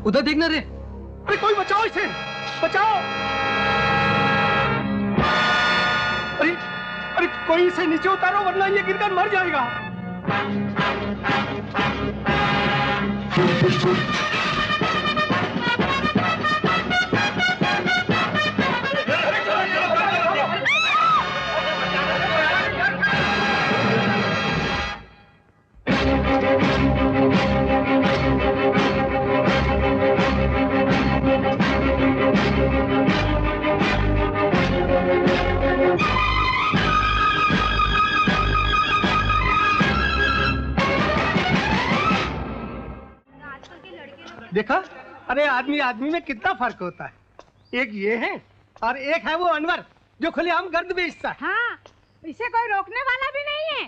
उधर देखना रे। अरे कोई बचाओ इसे, बचाओ। अरे अरे कोई इसे नीचे उतारो वरना ये गिरकर मर जाएगा। देखा, अरे आदमी आदमी में कितना फर्क होता है। एक ये है और एक है वो अनवर जो खुलेआम गर्द बेचता है। हाँ, इसे कोई रोकने वाला भी नहीं है।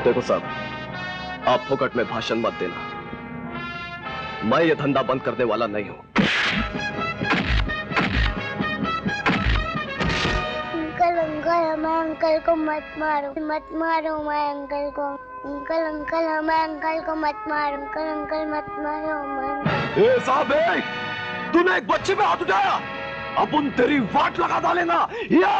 देखो साहब, आप फोकट में भाषण मत देना। मैं ये धंधा बंद करने वाला नहीं हूं। अंकल अंकल हमारे अंकल को मत मारो, मत मारो हमारे अंकल को। अंकल अंकल हमारे अंकल को मत मारो, अंकल अंकल मत मारो हमारे। ए साहब, तूने एक बच्चे पे हाथ उठाया, अपन तेरी वाट लगा डालेगा। या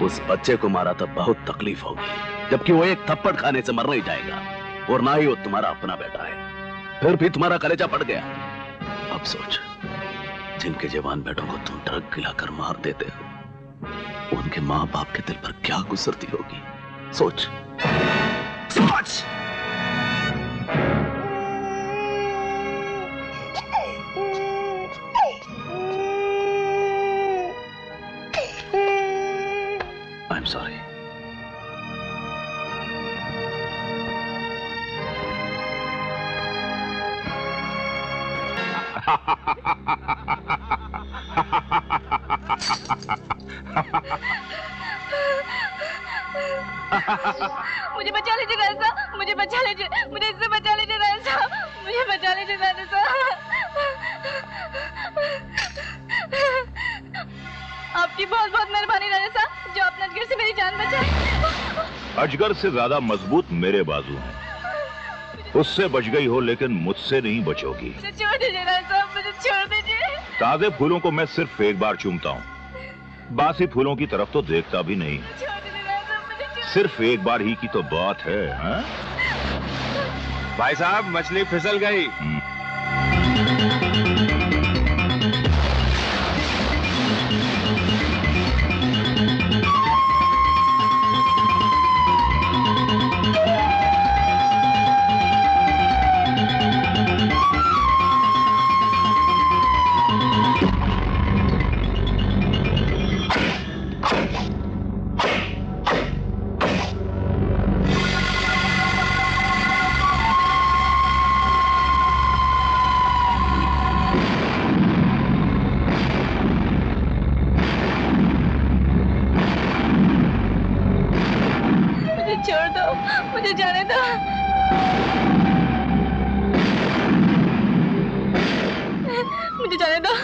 उस बच्चे को मारा तो बहुत तकलीफ होगी, जबकि वो एक थप्पड़ खाने से मर नहीं जाएगा, और ना ही वो तुम्हारा अपना बेटा है। फिर भी तुम्हारा कलेजा पड़ गया। अब सोच, जिनके जवान बेटों को तुम ट्रक गिलाकर मार देते हो, उनके मां बाप के दिल पर क्या गुजरती होगी। सोच सोच। I'm sorry. मुझे बचा लीजिए राजा साहब, मुझे बचा लीजिए, मुझे इससे बचा लीजिए राजा साहब, मुझे बचा लीजिए राजा साहब। आपकी बहुत बहुत मेहरबानी राजा साहब, जो अपने अजगर से मेरी जान बचाए। अजगर से ज्यादा मजबूत मेरे बाजू हैं। उससे बच गई हो लेकिन मुझसे नहीं बचोगी। मुझे छोड़ दीजिए राजा साहब, मुझे छोड़ दीजिए। ताजे फूलों को मैं सिर्फ एक बार चूमता हूँ, बासी फूलों की तरफ तो देखता भी नहीं। सिर्फ एक बार ही की तो बात है। हाँ? भाई साहब, मछली फिसल गई। मुझे जाने दो, मुझे जाने दो।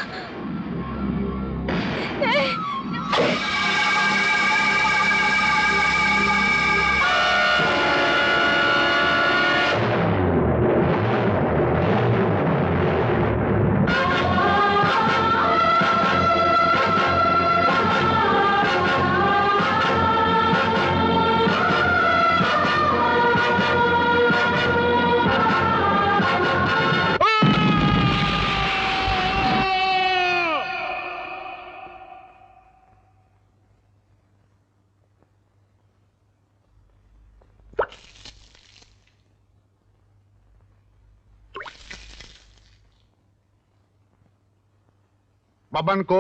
बबन को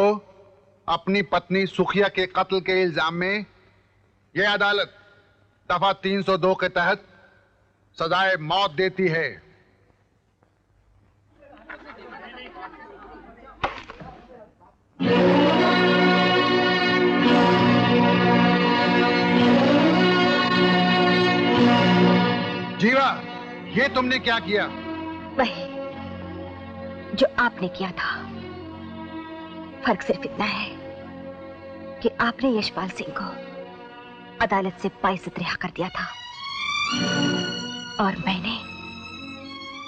अपनी पत्नी सुखिया के कत्ल के इल्जाम में ये अदालत दफा 302 के तहत सजाए मौत देती है। जीवा, ये तुमने क्या किया? वही जो आपने किया था। फर्क सिर्फ इतना है कि आपने यशपाल सिंह को अदालत से बाइज्जत रिहा कर दिया था और मैंने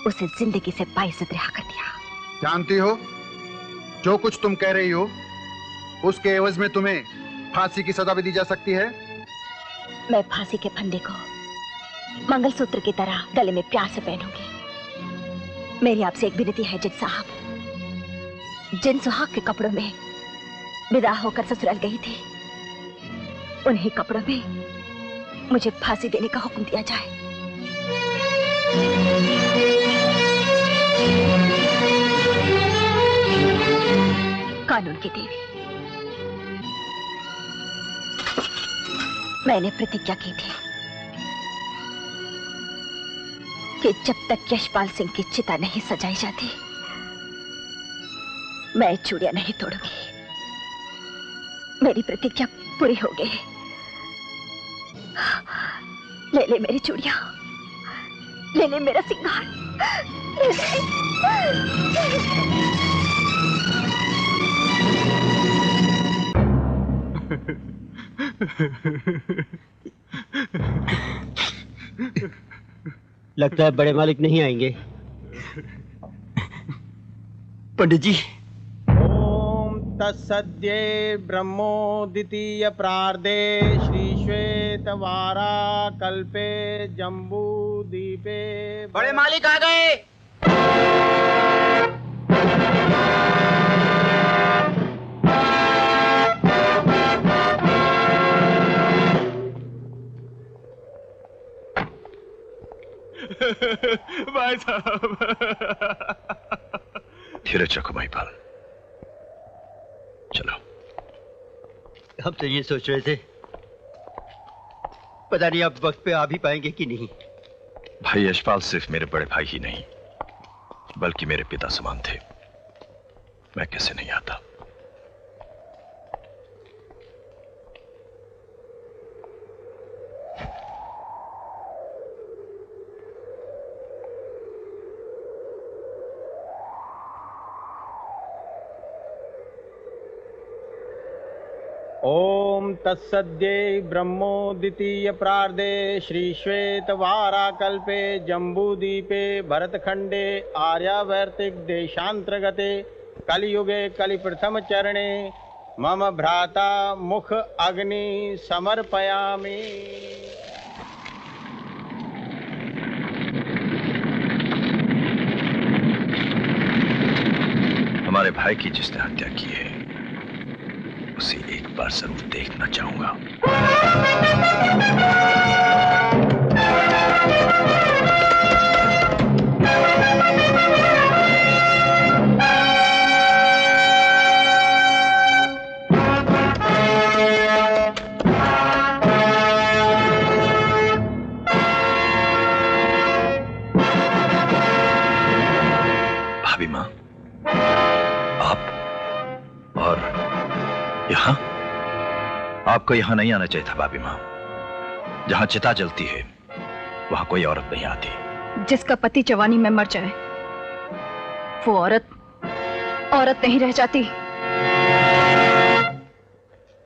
उसे जिंदगी से बाइज्जत रिहा कर दिया। जानती हो, जो कुछ तुम कह रही हो उसके एवज में तुम्हें फांसी की सजा भी दी जा सकती है। मैं फांसी के फंदे को मंगलसूत्र की तरह गले में प्यार से पहनूंगी। मेरी आपसे एक विनती है जज साहब, जिन सुहाग के कपड़ों में विदा होकर ससुराल गई थी, उन्हीं कपड़ों में मुझे फांसी देने का हुक्म दिया जाए। कानून की देवी, मैंने प्रतिज्ञा की थी कि जब तक यशपाल सिंह की चिता नहीं सजाई जाती, मैं चूड़ियां नहीं तोड़ूंगी। मेरी प्रतिज्ञा पूरी हो गई। ले ले मेरी चूड़ियां, ले ले मेरा सिंगार, ले ले। लगता है बड़े मालिक नहीं आएंगे। पंडित जी। ओम तत्सद्ये ब्रह्मोदितीय प्रार्धे श्री श्वेतवारा कल्पे जम्बू दीपे। बड़े मालिक आ गए। भाई साहब। धीरज रखो महिपाल, चलो। हम तो ये सोच रहे थे, पता नहीं आप वक्त पे आ भी पाएंगे कि नहीं। भाई यशपाल सिर्फ मेरे बड़े भाई ही नहीं, बल्कि मेरे पिता समान थे। मैं कैसे नहीं आता। ओम तत्सद्ये ब्रह्मोदितीय प्रार्धे श्री श्वेतवारा कल्पे जम्बूदीपे भरतखंडे आर्यावर्तिक देशांतर्गते कलियुगे कलिप्रथम चरणे मम भ्राता मुख अग्नि समर्पयामि। हमारे भाई की जिसने हत्या की है, उसे एक बार जरूर देखना चाहूंगा। भाभी माँ, आप और यहाँ? आपको यहाँ नहीं आना चाहिए था भाभी माँ। जहाँ चिता जलती है वहाँ कोई औरत नहीं आती। जिसका पति जवानी में मर जाए वो औरत नहीं रह जाती।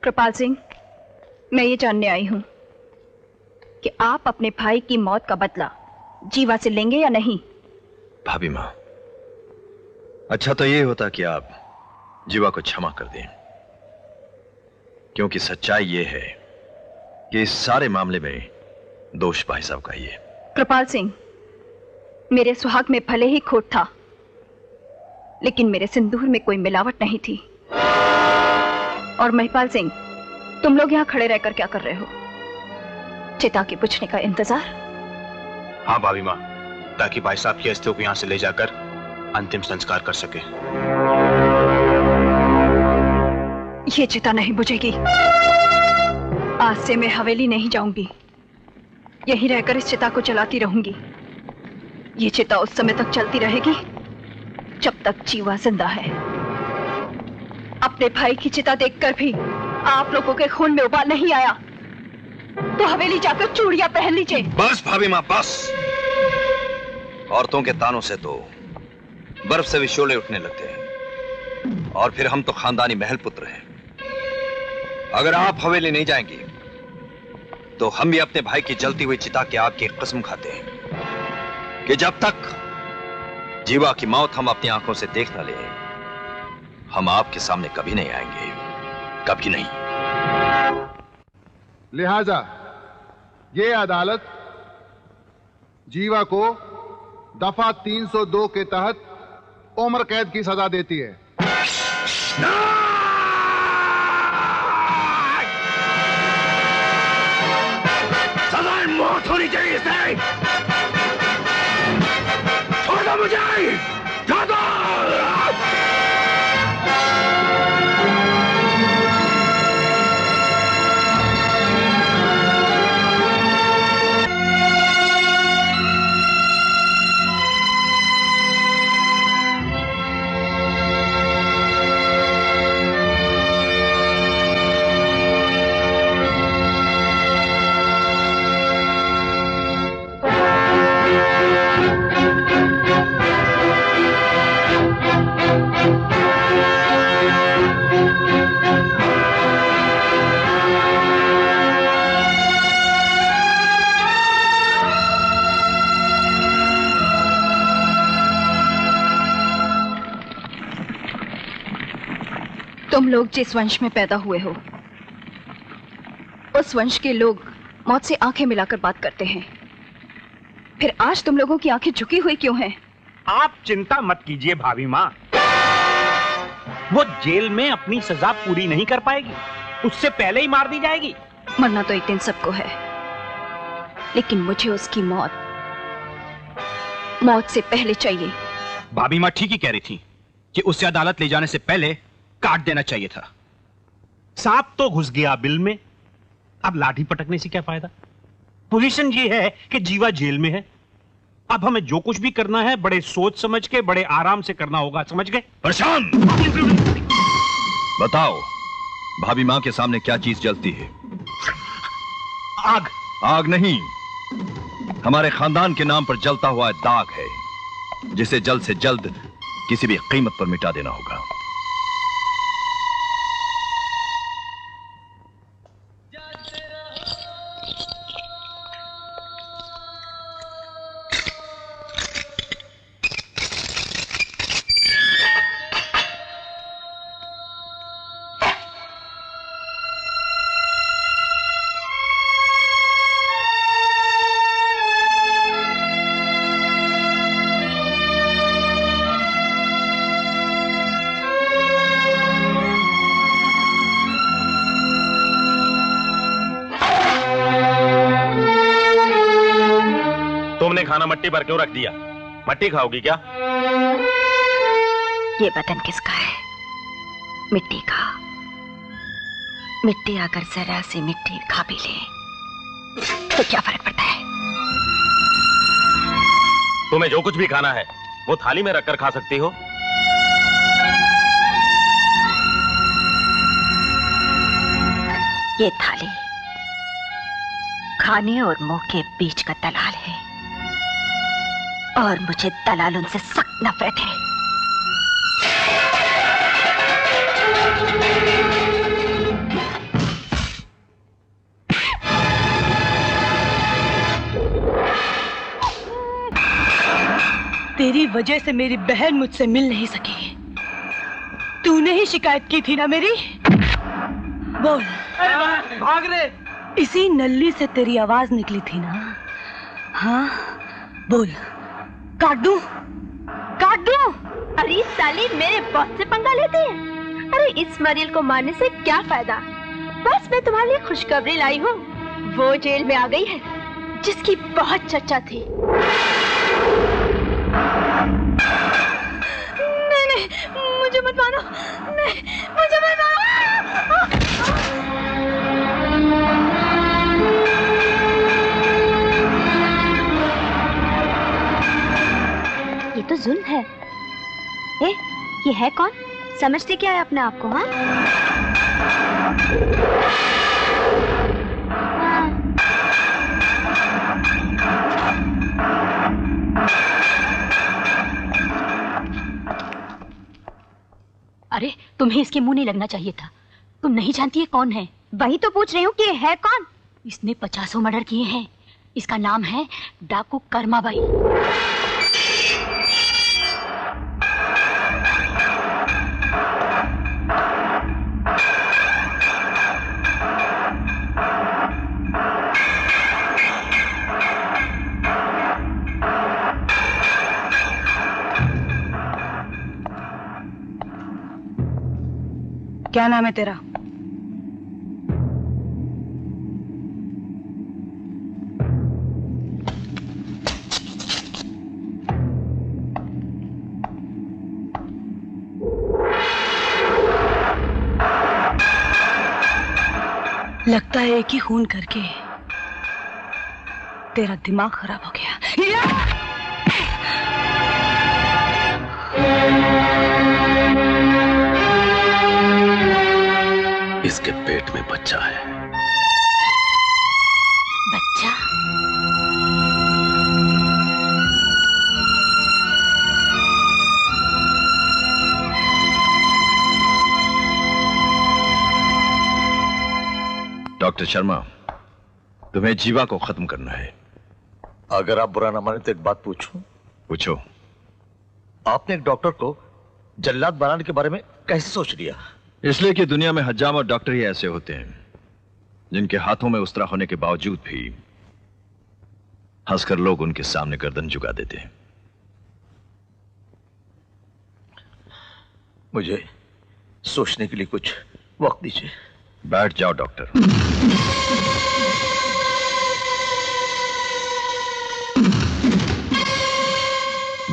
कृपाल सिंह, मैं ये जानने आई हूं कि आप अपने भाई की मौत का बदला जीवा से लेंगे या नहीं। भाभी माँ, अच्छा तो ये होता कि आप जीवा को क्षमा कर दें, क्योंकि सच्चाई ये है कि इस सारे मामले में दोष भाई साहब का ही है। कृपाल सिंह, मेरे सुहाग में भले ही खोट था, लेकिन मेरे सिंदूर में कोई मिलावट नहीं थी। और महिपाल सिंह, तुम लोग यहाँ खड़े रहकर क्या कर रहे हो? चिता के पूछने का इंतजार? हाँ भाभी माँ, ताकि भाई साहब की अस्थियों को यहाँ से ले जाकर अंतिम संस्कार कर सके। ये चिता नहीं बुझेगी। आज से मैं हवेली नहीं जाऊंगी, यहीं रहकर इस चिता को चलाती रहूंगी। ये चिता उस समय तक चलती रहेगी जब तक जीवा जिंदा है। अपने भाई की चिता देखकर भी आप लोगों के खून में उबाल नहीं आया तो हवेली जाकर चूड़ियां पहन लीजिए। बस भाभी माँ बस। औरतों के तानों से तो बर्फ से भी शोले उठने लगते हैं, और फिर हम तो खानदानी महल पुत्र हैं। अगर आप हवेली नहीं जाएंगी तो हम भी अपने भाई की जलती हुई चिता की आग की कसम खाते हैं कि जब तक जीवा की मौत हम अपनी आंखों से देख न ले, हम आपके सामने कभी नहीं आएंगे, कभी नहीं। लिहाजा ये अदालत जीवा को दफा 302 के तहत उम्र कैद की सजा देती है। सजाए मौत होनी चाहिए इसे। छोड़ दो मुझे, छोड़ दो। तुम लोग जिस वंश में पैदा हुए हो उस वंश के लोग मौत से आंखें मिलाकर बात करते हैं। फिर आज तुम लोगों की आंखें झुकी हुई क्यों हैं? आप चिंता मत कीजिए भाभी माँ, वो जेल में अपनी सजा पूरी नहीं कर पाएगी, उससे पहले ही मार दी जाएगी। मरना तो एक दिन सबको है, लेकिन मुझे उसकी मौत से पहले चाहिए। भाभी माँ ठीक ही कह रही थी कि उसे अदालत ले जाने से पहले काट देना चाहिए था। सांप तो घुस गया बिल में, अब लाठी पटकने से क्या फायदा। पोजीशन ये है कि जीवा जेल में है, अब हमें जो कुछ भी करना है बड़े सोच समझ के, बड़े आराम से करना होगा, समझ गए? प्रशांत, बताओ भाभी मां के सामने क्या चीज जलती है? आग। आग नहीं, हमारे खानदान के नाम पर जलता हुआ दाग है, जिसे जल्द से जल्द किसी भी कीमत पर मिटा देना होगा। खाना मट्टी पर क्यों रख दिया? मट्टी खाओगी क्या? ये बदन किसका है? मिट्टी का। मिट्टी अगर जरा सी मिट्टी खा भी ले तो क्या फर्क पड़ता है? तुम्हें जो कुछ भी खाना है वो थाली में रखकर खा सकती हो। ये थाली खाने और मुंह के बीच का दलाल है, और मुझे दलालों से सख्त नफरत है। तेरी वजह से मेरी बहन मुझसे मिल नहीं सकी। तूने ही शिकायत की थी ना मेरी? बोल। भाग रे। इसी नल्ली से तेरी आवाज निकली थी ना? हाँ बोल। काट दूं? काट दूं? अरे साली, मेरे बॉस से पंगा लेते हैं। अरे इस मरील को मारने से क्या फायदा? बस मैं तुम्हारे लिए खुशखबरी लाई हूँ, वो जेल में आ गई है जिसकी बहुत चर्चा थी। नहीं नहीं, मुझे मत मारो, नहीं मुझे मत मारो। ये तो जुल्म है। ये है कौन? समझते क्या है अपने आप को? हाँ, अरे तुम्हें इसके मुंह नहीं लगना चाहिए था। तुम नहीं जानती है कौन है? वही तो पूछ रही हूँ कि है कौन? इसने 50 मर्डर किए हैं। इसका नाम है डाकू कर्माबाई। क्या नाम है तेरा? लगता है एक ही खून करके तेरा दिमाग खराब हो गया। इसके पेट में बच्चा है। बच्चा? डॉक्टर शर्मा, तुम्हें जीवा को खत्म करना है। अगर आप बुरा ना माने तो एक बात पूछूं? पूछो। आपने एक डॉक्टर को जल्लाद बनाने के बारे में कैसे सोच लिया? इसलिए कि दुनिया में हजाम और डॉक्टर ही ऐसे होते हैं जिनके हाथों में उस्तरा होने के बावजूद भी हंसकर लोग उनके सामने गर्दन झुका देते हैं। मुझे सोचने के लिए कुछ वक्त दीजिए। बैठ जाओ डॉक्टर।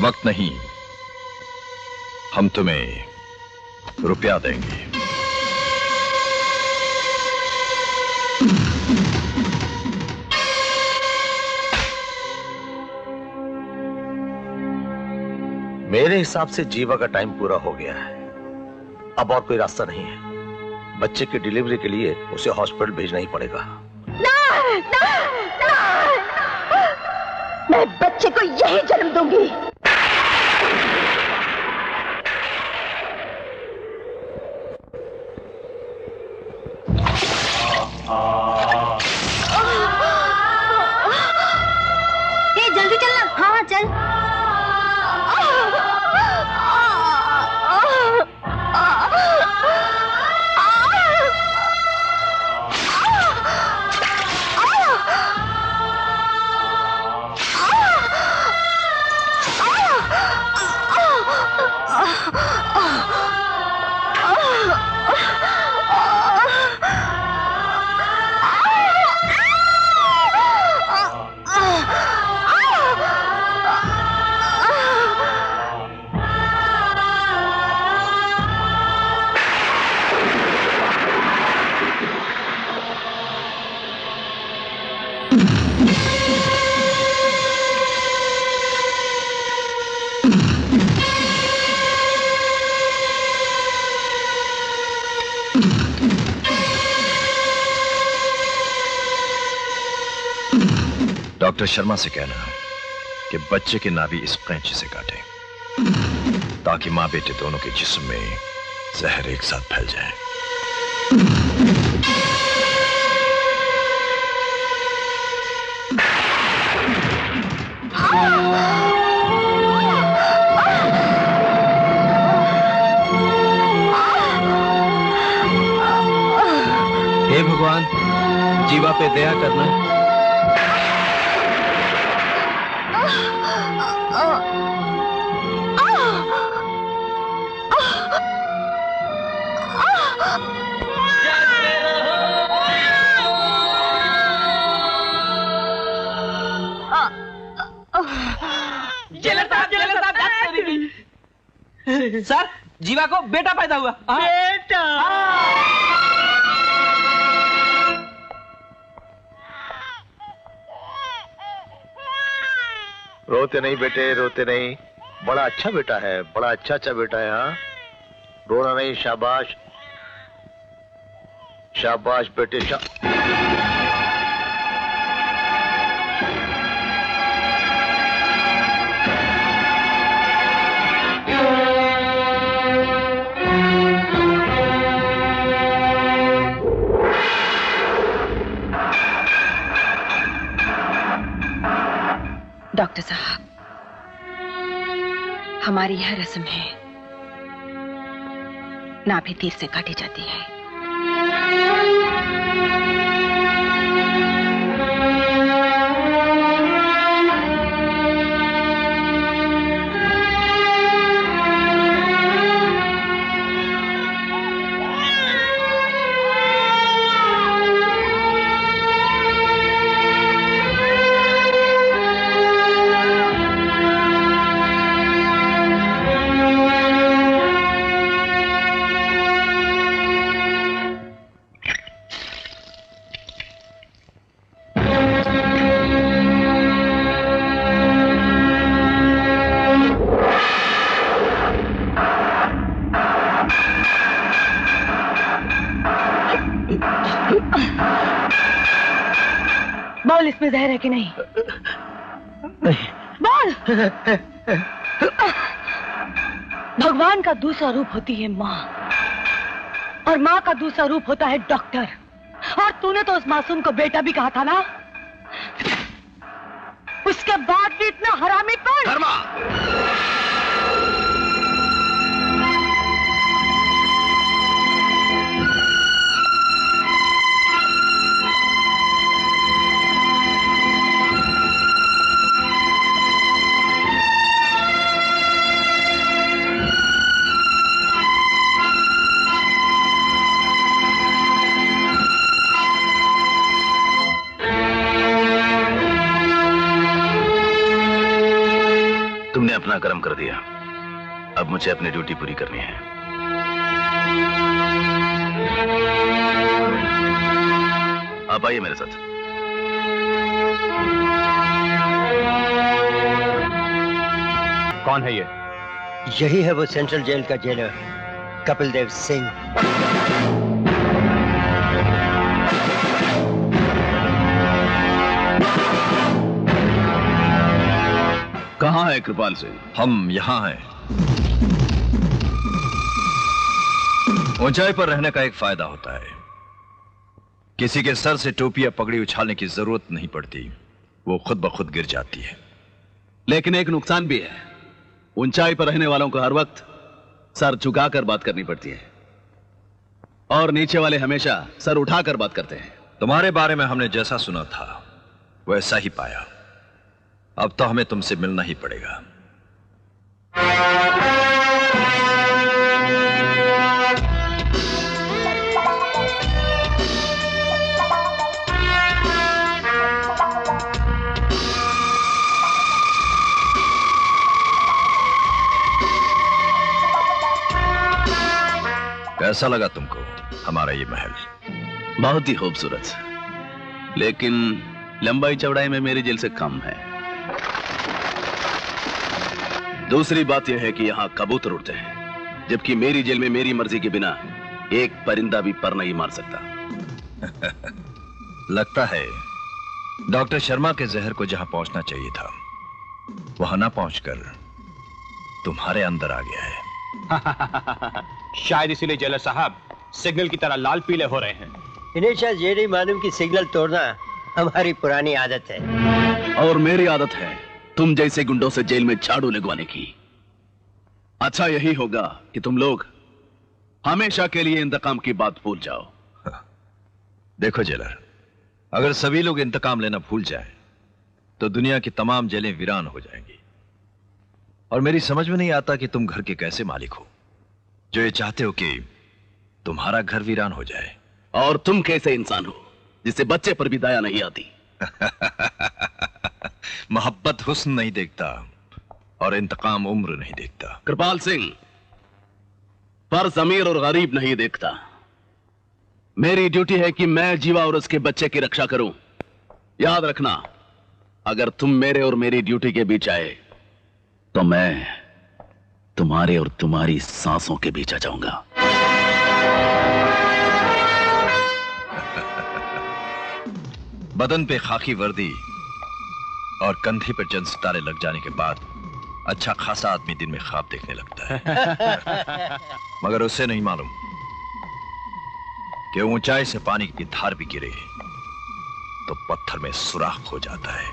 वक्त नहीं, हम तुम्हें रुपया देंगे। मेरे हिसाब से जीवा का टाइम पूरा हो गया है। अब और कोई रास्ता नहीं है। बच्चे की डिलीवरी के लिए उसे हॉस्पिटल भेजना ही पड़ेगा। मैं बच्चे को यही जन्म दूंगी। जल्दी चलना। हाँ चल। डॉक्टर शर्मा से कहना कि बच्चे की नाभि इस कैंची से काटे ताकि मां बेटे दोनों के जिस्म में जहर एक साथ फैल जाए। हे भगवान, जीवा पे दया करना। सर, जीवा को बेटा पैदा हुआ। बेटा? रोते नहीं बेटे, रोते नहीं। बड़ा अच्छा बेटा है, बड़ा अच्छा बेटा है। हाँ, रोना नहीं। शाबाश शाबाश बेटे डॉक्टर साहब, हमारी यह रस्म है, नाभि तीर से काटी जाती है। बोल, इसमें जहर है कि नहीं? बोल। भगवान का दूसरा रूप होती है माँ, और माँ का दूसरा रूप होता है डॉक्टर। और तूने तो उस मासूम को बेटा भी कहा था ना, उसके बाद भी इतना हरामी कौन? धर्मा। तुमने अपना कर्म कर दिया, अब मुझे अपनी ड्यूटी पूरी करनी है। आप आइए मेरे साथ। कौन है ये? यही है वो सेंट्रल जेल का जेलर, कपिल देव सिंह। कहाँ है कृपाल सिंह? हम यहाँ हैं। ऊंचाई पर रहने का एक फायदा होता है, किसी के सर से टोपी या पगड़ी उछालने की जरूरत नहीं पड़ती, वो खुद ब खुद गिर जाती है। लेकिन एक नुकसान भी है, ऊंचाई पर रहने वालों को हर वक्त सर झुकाकर बात करनी पड़ती है, और नीचे वाले हमेशा सर उठाकर बात करते हैं। तुम्हारे बारे में हमने जैसा सुना था वैसा ही पाया। अब तो हमें तुमसे मिलना ही पड़ेगा। कैसा लगा तुमको हमारा ये महल? बहुत ही खूबसूरत, लेकिन लंबाई चौड़ाई में मेरी जेल से कम है। दूसरी बात यह है कि यहां कबूतर उड़ते हैं, जबकि मेरी जेल में मेरी मर्जी के बिना एक परिंदा भी पर नहीं मार सकता। लगता है डॉक्टर शर्मा के जहर को जहां पहुंचना चाहिए था वहां ना पहुंचकर तुम्हारे अंदर आ गया है। शायद इसीलिए जेलर साहब सिग्नल की तरह लाल पीले हो रहे हैं। इन्हें शायद ये नहीं मालूम कि सिग्नल तोड़ना हमारी पुरानी आदत है। और मेरी आदत है तुम जैसे गुंडों से जेल में झाड़ू लगवाने की। अच्छा यही होगा कि तुम लोग हमेशा के लिए इंतकाम की बात भूल जाओ। देखो जेलर, अगर सभी लोग इंतकाम लेना भूल जाएं, तो दुनिया की तमाम जेलें वीरान हो जाएंगी। और मेरी समझ में नहीं आता कि तुम घर के कैसे मालिक हो जो ये चाहते हो कि तुम्हारा घर वीरान हो जाए। और तुम कैसे इंसान हो जिससे बच्चे पर भी दया नहीं आती। मोहब्बत हुस्न नहीं देखता और इंतकाम उम्र नहीं देखता। कृपाल सिंह, फर्ज अमीर और गरीब नहीं देखता। मेरी ड्यूटी है कि मैं जीवा और उसके बच्चे की रक्षा करूं। याद रखना, अगर तुम मेरे और मेरी ड्यूटी के बीच आए तो मैं तुम्हारे और तुम्हारी सांसों के बीच आ जाऊंगा। बदन पे खाकी वर्दी और कंधे पर जंग सितारे लग जाने के बाद अच्छा खासा आदमी दिन में ख्वाब देखने लगता है। मगर उसे नहीं मालूम कि ऊंचाई से पानी की धार भी गिरे तो पत्थर में सुराख हो जाता है।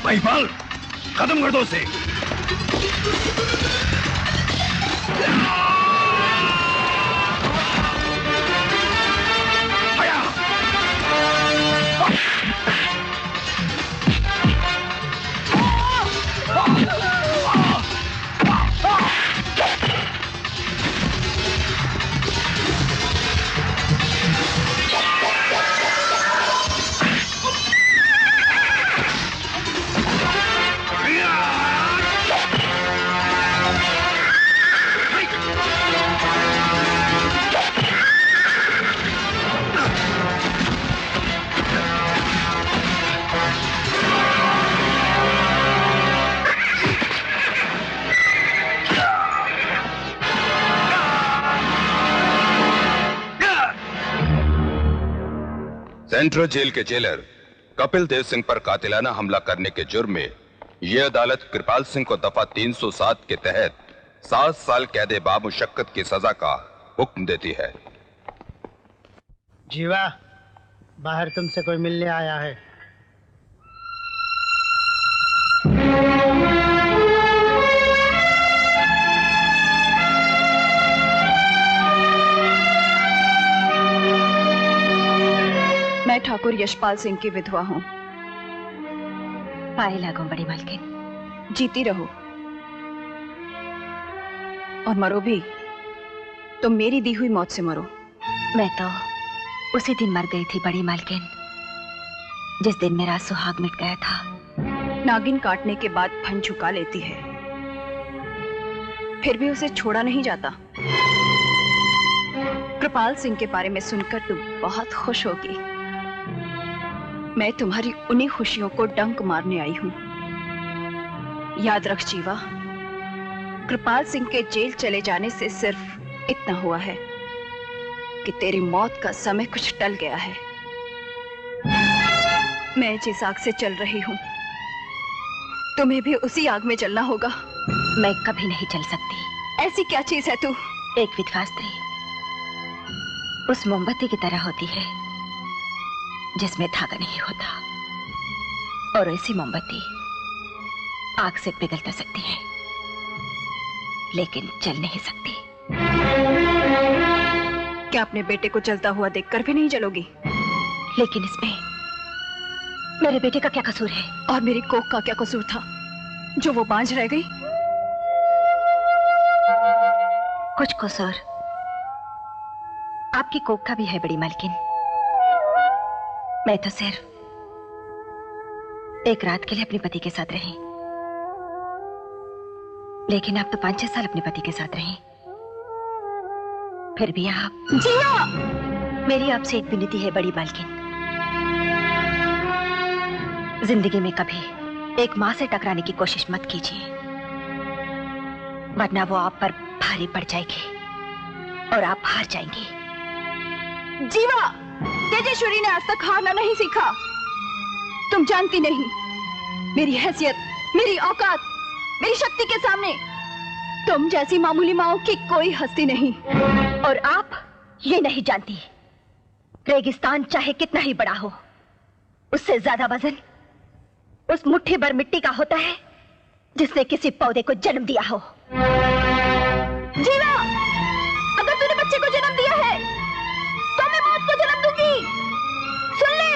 महिपाल, खत्म कर दो उसे। सेंट्रल जेल के जेलर कपिल देव सिंह पर कातिलाना हमला करने के जुर्म में यह अदालत कृपाल सिंह को दफा 307 के तहत 7 साल कैद बामुशक्कत की सजा का हुक्म देती है। जीवा, बाहर तुमसे कोई मिलने आया है। मैं ठाकुर यशपाल सिंह की विधवा हूँ। पाए लागो बड़ी मालकिन। जीती रहो और मरो भी तो मेरी दी हुई मौत से मरो। मैं तो उसी दिन मर गई थी बड़ी मालकिन, जिस दिन मेरा सुहाग मिट गया था। नागिन काटने के बाद फन झुका लेती है, फिर भी उसे छोड़ा नहीं जाता। कृपाल सिंह के बारे में सुनकर तुम बहुत खुश होगी। मैं तुम्हारी उन्हीं खुशियों को डंक मारने आई हूं। याद रख जीवा, कृपाल सिंह के जेल चले जाने से सिर्फ इतना हुआ है कि तेरी मौत का समय कुछ टल गया है। मैं जिस आग से चल रही हूं, तुम्हें भी उसी आग में जलना होगा। मैं कभी नहीं चल सकती। ऐसी क्या चीज है तू? एक विधवा स्त्री उस मोमबत्ती की तरह होती है जिसमें धागा नहीं होता, और ऐसी मोमबत्ती आग से पिघल तो सकती है लेकिन जल नहीं सकती। क्या अपने बेटे को जलता हुआ देखकर भी नहीं जलोगी? लेकिन इसमें मेरे बेटे का क्या कसूर है? और मेरी कोख का क्या कसूर था जो वो बांझ रह गई? कुछ कसूर आपकी कोख का भी है बड़ी मालकिन। मैं तो सिर्फ एक रात के लिए अपने पति के साथ रही, लेकिन आप तो 5-6 साल अपने पति के साथ रही। फिर भी आप जिया! मेरी आपसे एक विनती है बड़ी मालकिन, जिंदगी में कभी एक मां से टकराने की कोशिश मत कीजिए, वरना वो आप पर भारी पड़ जाएगी और आप हार जाएंगे। जीवा, तेजस्वी ने आज तक हारना नहीं सीखा। तुम जानती नहीं, मेरी हैसियत, मेरी औकात, मेरी शक्ति के सामने तुम जैसी मामूली माओ की कोई हस्ती नहीं। और आप ये नहीं जानती, रेगिस्तान चाहे कितना ही बड़ा हो, उससे ज्यादा वजन उस मुट्ठी भर मिट्टी का होता है जिसने किसी पौधे को जन्म दिया हो। जीवा, अगर तूने बच्चे को जन्म दिया है तो मैं मौत को जन्म दूंगी। सुन ले,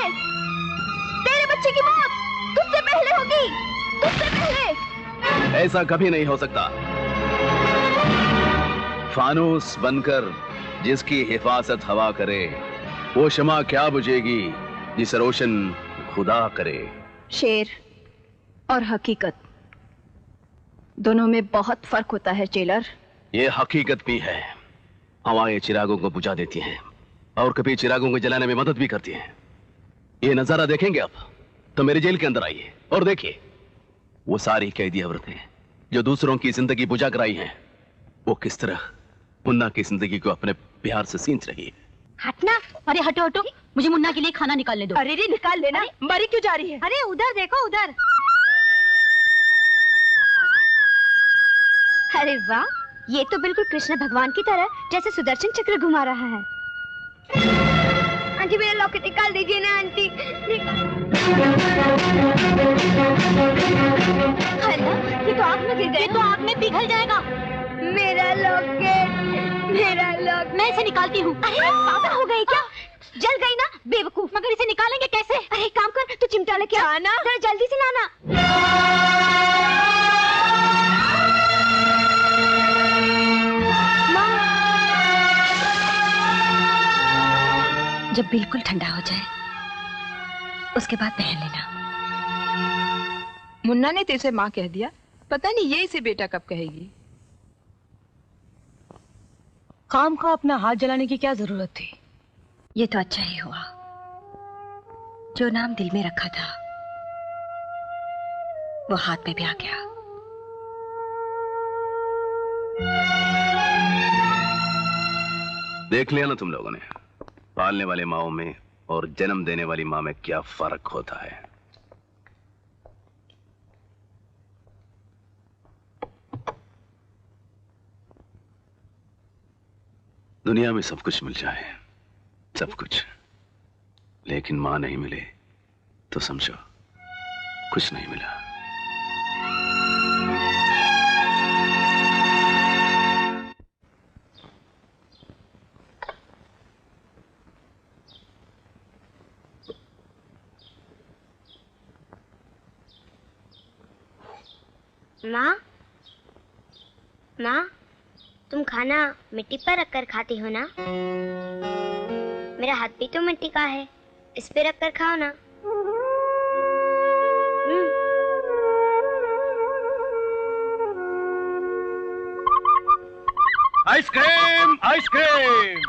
तेरे बच्चे की मौत तुझसे पहले होगी, तुझसे पहले। ऐसा कभी नहीं हो सकता। फानूस बनकर जिसकी हिफाजत हवा करे, वो शमा क्या बुझेगी जिसे रोशन खुदा करे। शेर और हकीकत दोनों में बहुत फर्क होता है जेलर। ये हकीकत भी है, हवाएं चिरागों को बुझा देती हैं और कभी चिरागों को जलाने में मदद भी करती हैं। ये नजारा देखेंगे आप तो मेरे जेल के अंदर आइए और देखिए वो सारी कैदी औरतें जो दूसरों की जिंदगी बुझा कराई हैं, वो किस तरह मुन्ना की जिंदगी को अपने प्यार से सींच रही है। हटना। अरे हटो हटो, मुझे मुन्ना के लिए खाना निकालने दो। अरे रे निकाल लेना, मरी क्यों जा रही है? अरे उधर देखो, उधर। अरे वाह, ये तो बिल्कुल कृष्ण भगवान की तरह जैसे सुदर्शन चक्र घुमा रहा है। आंटी मेरा लॉकेट निकाल दीजिए ना आंटी। ये तो आग में गिर गया, ये तो आग में पिघल जाएगा। मेरा लॉकेट, मेरा लॉकेट। मैं इसे निकालती हूँ। अरे पागल हो गई क्या? जल गई ना बेवकूफ। मगर इसे निकालेंगे कैसे? अरे काम कर, तू चिमटा लेके आना, जरा जल्दी से लाना। जब बिल्कुल ठंडा हो जाए उसके बाद पहन लेना। मुन्ना ने तेरे माँ कह दिया, पता नहीं ये इसे बेटा कब कहेगी। काम का अपना हाथ जलाने की क्या जरूरत थी? ये तो अच्छा ही हुआ, जो नाम दिल में रखा था वो हाथ में भी आ गया। देख लिया ना तुम लोगों ने, पालने वाले माओ में और जन्म देने वाली मां में क्या फर्क होता है। दुनिया में सब कुछ मिल जाए, सब कुछ, लेकिन मां नहीं मिले तो समझो कुछ नहीं मिला। माँ, माँ, तुम खाना मिट्टी पर रखकर खाती हो ना? मेरा हाथ भी तो मिट्टी का है, इस पे रखकर खाओ ना। Ice cream, ice cream.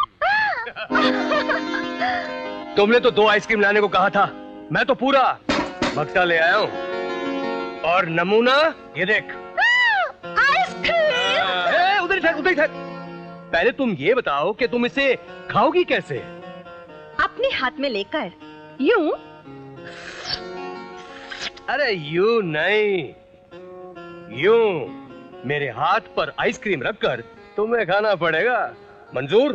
तुमने तो 2 आइसक्रीम लाने को कहा था, मैं तो पूरा बक्सा ले आया हूँ। और नमूना ये देख। आइसक्रीम। उधर ही उधर। पहले तुम ये बताओ कि तुम इसे खाओगी कैसे? अपने हाथ में लेकर यूं? अरे यूं नहीं, यूं मेरे हाथ पर आइसक्रीम रखकर तुम्हें खाना पड़ेगा। मंजूर?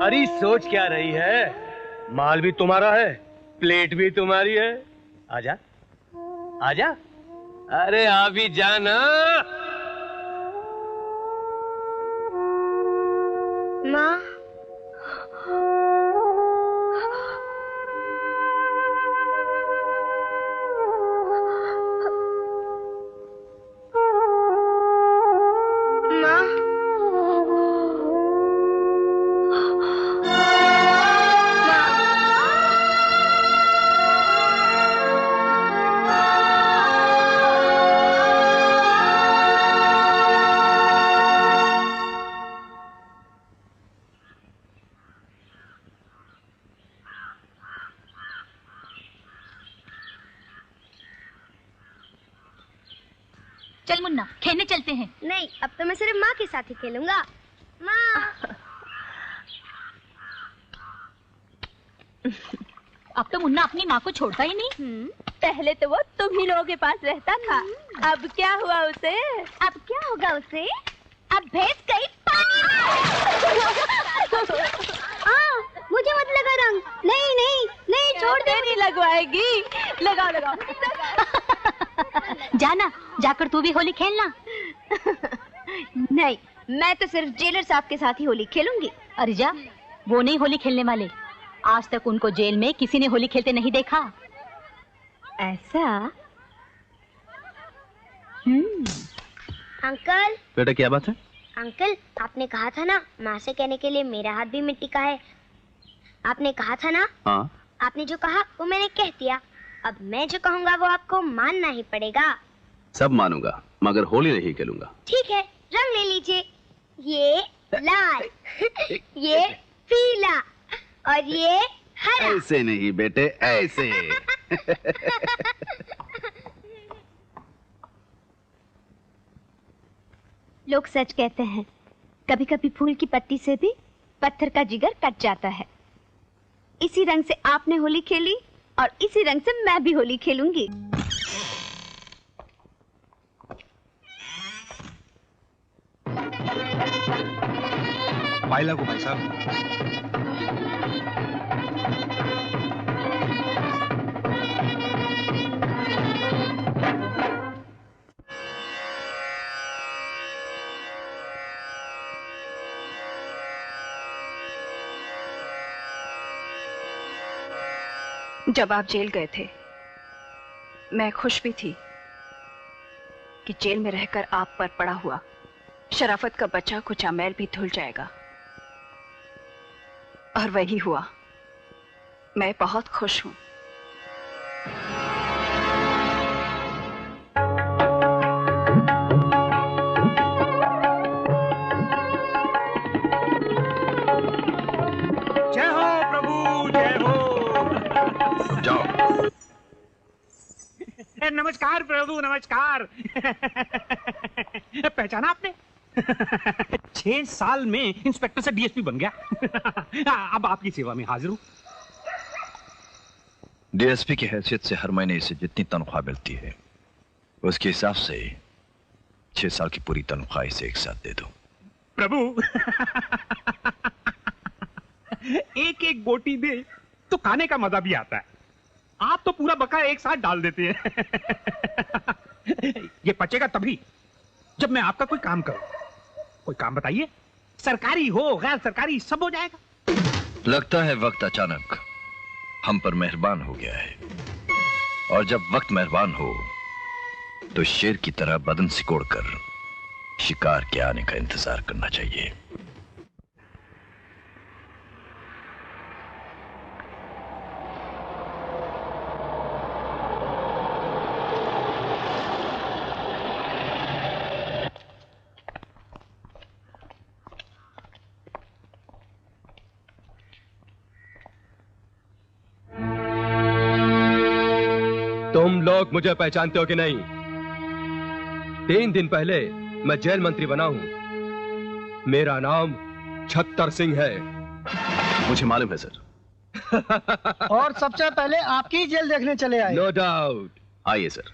अरे सोच क्या रही है, माल भी तुम्हारा है, प्लेट भी तुम्हारी है। आजा, आजा। अरे आ भी जाना। माँ, चल मुन्ना, खेलने चलते हैं। नहीं, अब तो मैं सिर्फ माँ के साथ ही खेलूंगा। अब तो मुन्ना अपनी माँ को छोड़ता ही नहीं। पहले तो वो तुम ही लोगों के पास रहता था। अब क्या हुआ उसे? अब क्या होगा उसे? अब भैंस गई पानी में। मुझे मत लगा रंग। नहीं नहीं नहीं, छोड़ दे। नहीं लगवाएगी। लगाओ लगाओ। जाना, जाकर तू भी होली खेलना। नहीं, मैं तो सिर्फ जेलर साहब के साथ ही होली खेलूंगी। अरे जा, वो नहीं होली खेलने वाले। आज तक उनको जेल में किसी ने होली खेलते नहीं देखा। ऐसा? अंकल। बेटा क्या बात है? अंकल, आपने कहा था ना माँ से कहने के लिए मेरा हाथ भी मिट्टी का है। आपने कहा था ना? हाँ। आपने जो कहा वो मैंने कह दिया। अब मैं जो कहूँगा वो आपको मानना ही पड़ेगा। सब मानूंगा, मगर होली नहीं खेलूंगा। ठीक है, रंग ले लीजिए। ये लाल, ये पीला और ये हरा। ऐसे नहीं बेटे, ऐसे। लोग सच कहते हैं, कभी कभी फूल की पत्ती से भी पत्थर का जिगर कट जाता है। इसी रंग से आपने होली खेली और इसी रंग से मैं भी होली खेलूंगी। फाइल को भाई साहब। जब आप जेल गए थे, मैं खुश भी थी कि जेल में रहकर आप पर पड़ा हुआ शराफत का बच्चा कुचा मैल भी धुल जाएगा। और वही हुआ। मैं बहुत खुश हूं। जय हो प्रभु, जय हो। जाओ। नमस्कार प्रभु, नमस्कार। पहचाना आपने? 6 साल में इंस्पेक्टर से डीएसपी बन गया। अब आपकी सेवा में हाजिर हूं। डीएसपी की हैसियत से हर महीने इसे जितनी तनख्वाह मिलती है उसके हिसाब से 6 साल की पूरी तनख्वाह इसे एक साथ दे दो। प्रभु, एक एक बोटी दे तो खाने का मजा भी आता है। आप तो पूरा बका एक साथ डाल देते हैं। ये पचेगा तभी जब मैं आपका कोई काम करूं। कोई काम बताइए, सरकारी हो गैर सरकारी सब हो जाएगा। लगता है वक्त अचानक हम पर मेहरबान हो गया है, और जब वक्त मेहरबान हो तो शेर की तरह बदन सिकोड़कर शिकार के आने का इंतजार करना चाहिए। तुम लोग मुझे पहचानते हो कि नहीं? 3 दिन पहले मैं जेल मंत्री बना हूं। मेरा नाम छत्तर सिंह है। मुझे मालूम है सर। और सबसे पहले आपकी जेल देखने चले आए। No doubt. आइए सर।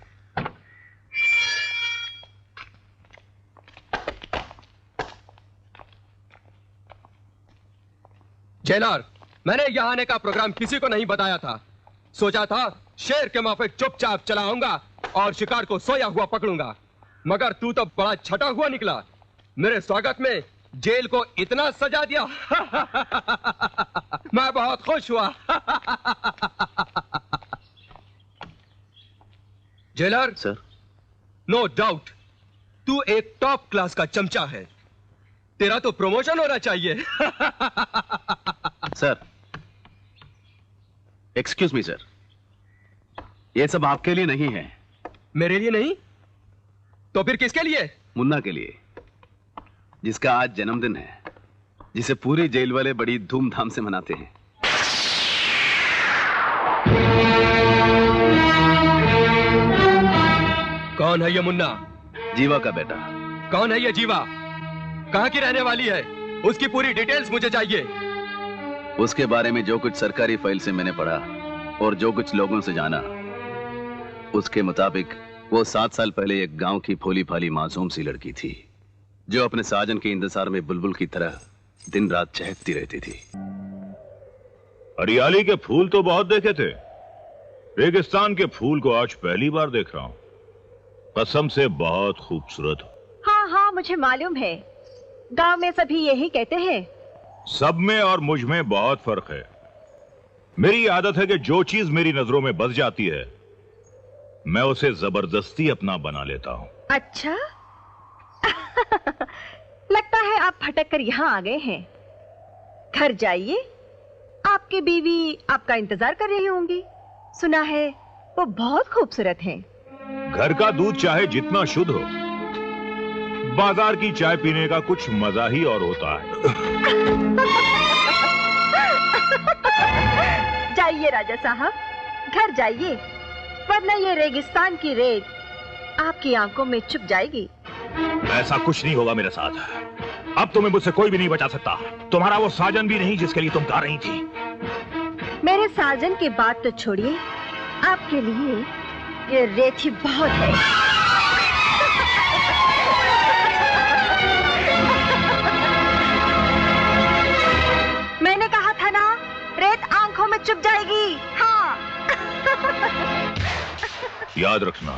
जेलर, मैंने यहाँ आने का प्रोग्राम किसी को नहीं बताया था। सोचा था शेर के माफिक चुपचाप चला आऊंगा और शिकार को सोया हुआ पकड़ूंगा, मगर तू तो बड़ा छटा हुआ निकला। मेरे स्वागत में जेल को इतना सजा दिया। मैं बहुत खुश हुआ। जेलर सर, नो डाउट तू एक टॉप क्लास का चमचा है। तेरा तो प्रमोशन होना चाहिए। सर, एक्सक्यूज मी सर, ये सब आपके लिए नहीं है। मेरे लिए नहीं? तो फिर किसके लिए? मुन्ना के लिए, जिसका आज जन्मदिन है, जिसे पूरी जेल वाले बड़ी धूमधाम से मनाते हैं। कौन है ये मुन्ना? जीवा का बेटा। कौन है ये जीवा? कहां की रहने वाली है? उसकी पूरी डिटेल्स मुझे चाहिए। उसके बारे में जो कुछ सरकारी फाइल से मैंने पढ़ा और जो कुछ लोगों से जाना, उसके मुताबिक वो 7 साल पहले एक गांव की भोली भाली मासूम सी लड़की थी जो अपने साजन के इंतजार में बुलबुल की तरह दिन रात चहकती रहती थी। हरियाली के फूल तो बहुत देखे थे, रेगिस्तान के फूल को आज पहली बार देख रहा हूं। कसम से बहुत खूबसूरत हो। हाँ हाँ, मुझे मालूम है, गांव में सभी यही कहते हैं। सब में और मुझ में बहुत फर्क है। मेरी आदत है कि जो चीज मेरी नजरों में बस जाती है मैं उसे जबरदस्ती अपना बना लेता हूं। अच्छा लगता है आप भटक कर यहाँ आ गए हैं। घर जाइए, आपकी बीवी आपका इंतजार कर रही होंगी। सुना है वो बहुत खूबसूरत हैं। घर का दूध चाहे जितना शुद्ध हो, बाजार की चाय पीने का कुछ मजा ही और होता है। जाइए राजा साहब, घर जाइए, वरना ये रेगिस्तान की रेत आपकी आंखों में चुप जाएगी। ऐसा कुछ नहीं होगा मेरे साथ। अब तुम्हें मुझसे कोई भी नहीं बचा सकता। तुम्हारा वो साजन भी नहीं जिसके लिए तुम गा रही थी। मेरे साजन की बात तो छोड़िए, आपके लिए ये रेत ही बहुत है। मैंने कहा था ना, रेत आंखों में चुप जाएगी। हाँ। याद रखना,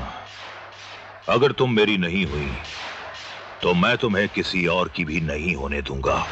अगर तुम मेरी नहीं हुई तो मैं तुम्हें किसी और की भी नहीं होने दूंगा।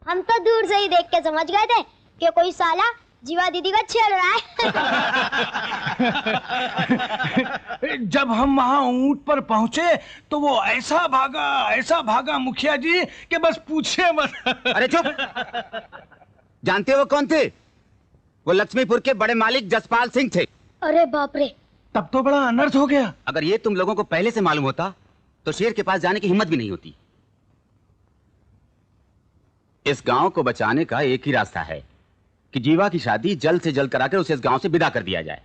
हम तो दूर से ही देख के समझ गए थे कि कोई साला जीवा दीदी का छेड़ रहा है। जब हम वहाँ ऊंट पर पहुँचे तो वो ऐसा भागा मुखिया जी कि बस पूछे मत। अरे चुप! जानते हो कौन थे? वो लक्ष्मीपुर के बड़े मालिक जसपाल सिंह थे। अरे बाप रे! तब तो बड़ा अनर्थ हो गया। अगर ये तुम लोगों को पहले से मालूम होता तो शेर के पास जाने की हिम्मत भी नहीं होती। इस गांव को बचाने का एक ही रास्ता है कि जीवा की शादी जल्द से जल्द कराकर उसे इस गांव से विदा कर दिया जाए।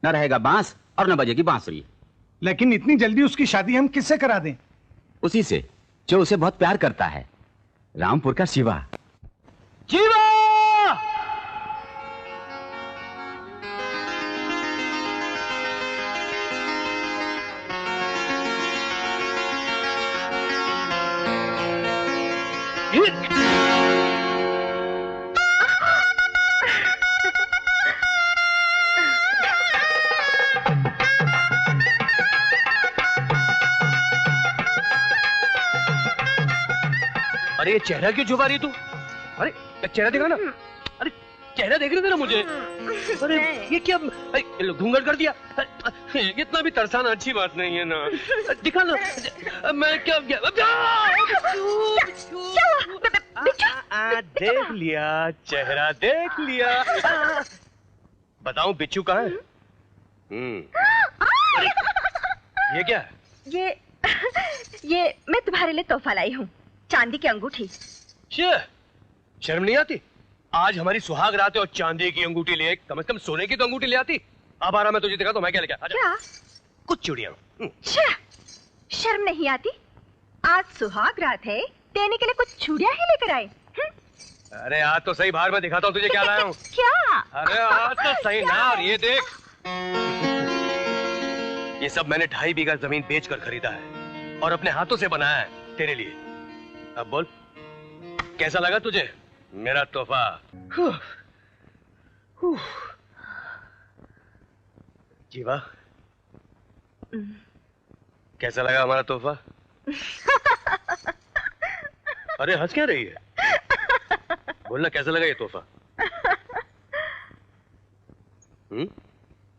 न रहेगा बांस और न बजेगी बांसुरी। लेकिन इतनी जल्दी उसकी शादी हम किससे करा दें? उसी से जो उसे बहुत प्यार करता है, रामपुर का शिवा। जीवा! अरे ये चेहरा क्यों छुपा रही तू? अरे चेहरा देखा ना, अरे चेहरा देख रहे थे ना मुझे। अरे ये क्या घूंघट कर दिया? इतना भी तरसाना अच्छी बात नहीं है ना। दिखा ना मैं क्या देख लिया, चेहरा देख लिया। बताऊं बिच्छू कहाँ है? ये क्या है? ये मैं तुम्हारे लिए तोहफा लाई हूँ, चांदी की अंगूठी। शर्म नहीं आती? आज हमारी सुहाग रात है और चांदी की अंगूठी ले, कम से कम सोने की तो अंगूठी ले आती। अब आ रहा मैं तुझे देखा तो मैं क्या लेके आया? क्या? कुछ चूड़ियां। शर्म नहीं आती? आज सुहाग रात है, देने के लिए कुछ चूड़ियां ही लेकर आए। अरे आज तो सही, बाहर मैं दिखाता हूँ तुझे क्या लाया हूँ। क्या? अरे आज तो सही ना। और ये देख, ये सब मैंने 2.5 बीघा जमीन बेचकर खरीदा है। और अपने हाथों से बनाया है तेरे लिए। अब बोल, कैसा लगा तुझे मेरा तोहफा? जीवा, कैसा लगा हमारा तोहफा? अरे हंस क्या रही है? बोलना, कैसा लगा ये तोहफा?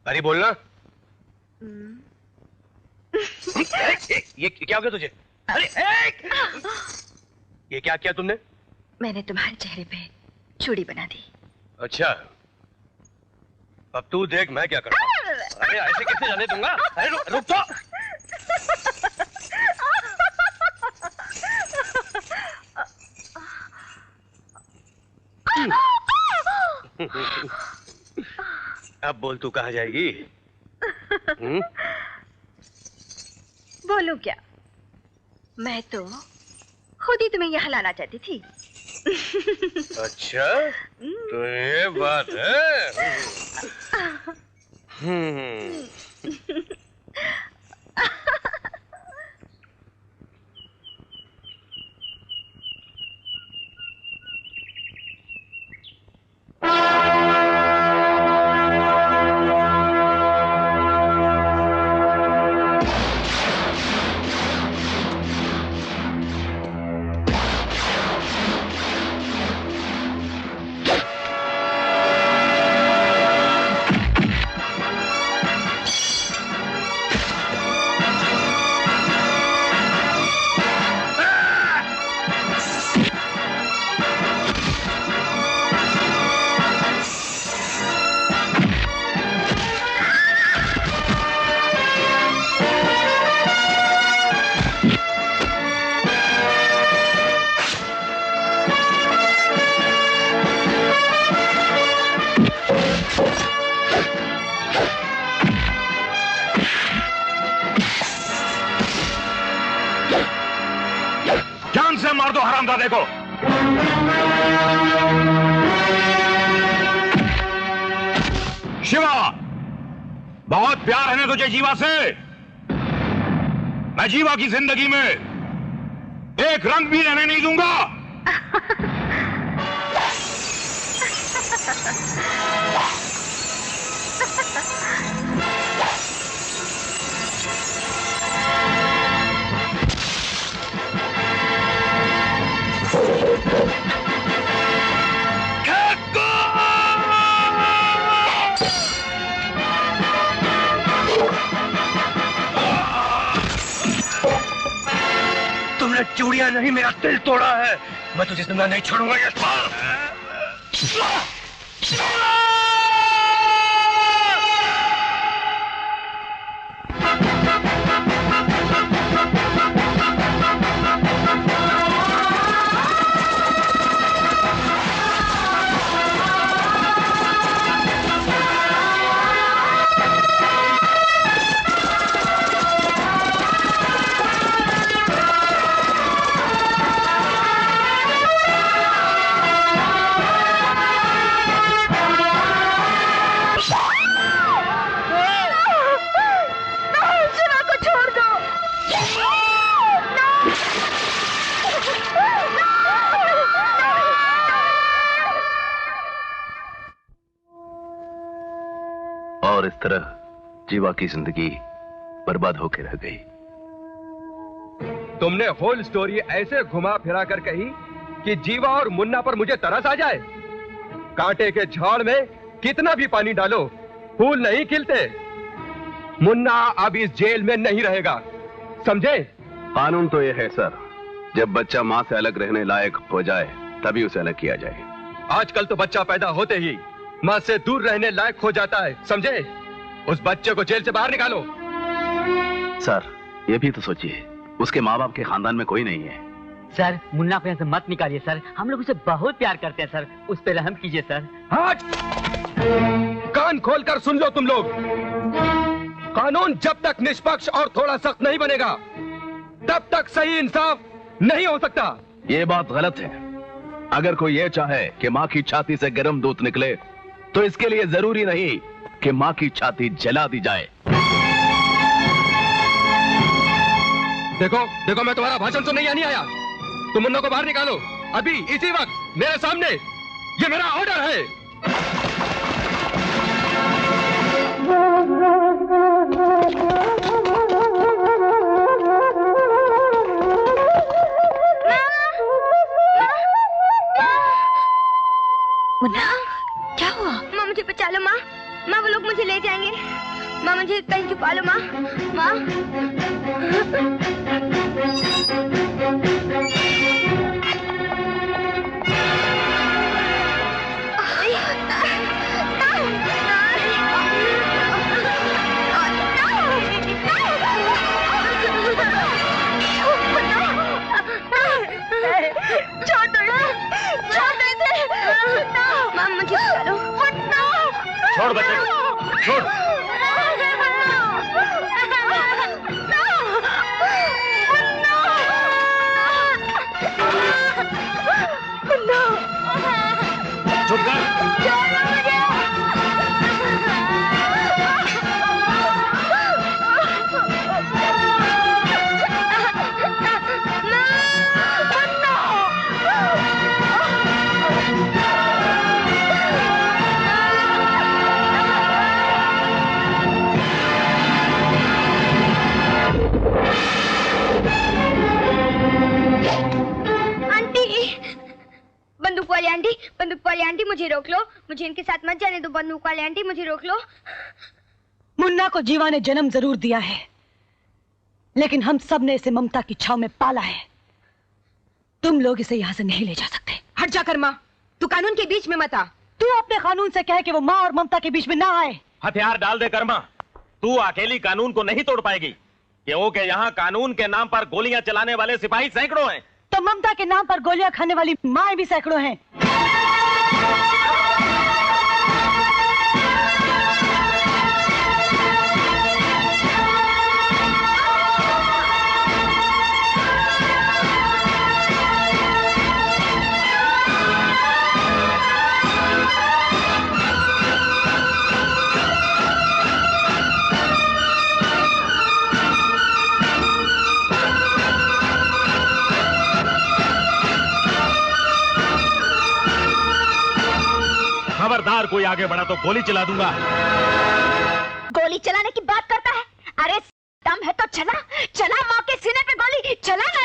अरे बोलना। ये क्या हो गया तुझे? अरे ये क्या किया तुमने? मैंने तुम्हारे चेहरे पे चूड़ी बना दी। अच्छा, अब तू देख मैं क्या करता हूँ। अरे ऐसे कैसे जाने दूंगा? अरे रुक तो। अब बोल, तू कहाँ जाएगी? बोलूं क्या? मैं तो खुद ही तुम्हें यहाँ लाना चाहती थी। अच्छा, तो ये बात है। मार दो हरामजादे को। शिवा, बहुत प्यार है ना तुझे जीवा से? मैं जीवा की जिंदगी में एक रंग भी रहने नहीं दूंगा। तुमने चूड़ियां नहीं, मेरा दिल तोड़ा है। मैं तुझे जिंदा नहीं छोड़ूंगा। ये और इस तरह जीवा की जिंदगी बर्बाद होकर रह गई। तुमने होल स्टोरी ऐसे घुमा फिरा कर कही कि जीवा और मुन्ना पर मुझे तरस आ जाए। कांटे के झाड़ में कितना भी पानी डालो, फूल नहीं खिलते। मुन्ना अब इस जेल में नहीं रहेगा, समझे? कानून तो यह है सर, जब बच्चा मां से अलग रहने लायक हो जाए तभी उसे अलग किया जाए। आजकल तो बच्चा पैदा होते ही मां से दूर रहने लायक हो जाता है, समझे? उस बच्चे को जेल से बाहर निकालो। सर, ये भी तो सोचिए, उसके माँ बाप के खानदान में कोई नहीं है। सर, मुन्ना को यहाँ से मत निकालिए सर, हम लोग उसे बहुत प्यार करते हैं सर, उस पे रहम कीजिए सर। कान खोलकर सुन लो तुम लोग। कानून जब तक निष्पक्ष और थोड़ा सख्त नहीं बनेगा, तब तक सही इंसाफ नहीं हो सकता। ये बात गलत है। अगर कोई ये चाहे कि माँ की छाती से गर्म दूध निकले, तो इसके लिए जरूरी नहीं कि माँ की छाती जला दी जाए। देखो देखो, मैं तुम्हारा भाषण सुनने यहाँ नहीं आया। तुम मुन्ना को बाहर निकालो अभी, इसी वक्त, मेरे सामने। ये मेरा ऑर्डर है। मुन्ना, क्या हुआ? माँ मुझे बचा लो माँ। माँ वो लोग मुझे ले जाएंगे। माँ मुझे कहीं छुपा लो माँ। माँ छोड़ दो, छोड़ दो इसे। माँ मुझे बचा लो। छोड़ बच्चे, छोड़। चुप कर। बंदूक वाली आंटी मुझे रोक लो। मुझे इनके साथ मत जाने दो। बंदूक वाली आंटी मुझे रोक लो। मुन्ना को जीवा ने जन्म जरूर दिया है, लेकिन हम सब ने इसे ममता की छाव में पाला है। तुम लोग इसे यहाँ से नहीं ले जा सकते। हट जा कर्मा, तू कानून के बीच में मत आ। तू अपने कानून से कह कि वो माँ और ममता के बीच में ना आए। हथियार डाल दे कर्मा, तू अकेली कानून को नहीं तोड़ पाएगी, क्योंकि यहाँ कानून के नाम पर गोलियां चलाने वाले सिपाही सैकड़ों हैं। तो ममता के नाम पर गोलियां खाने वाली माँ भी सैकड़ों हैं। खबरदार कोई आगे बढ़ा तो गोली चला दूंगा। गोली चलाने की बात करता है? अरे दम है तो चला, चला माँ के सीने पे गोली चला ना।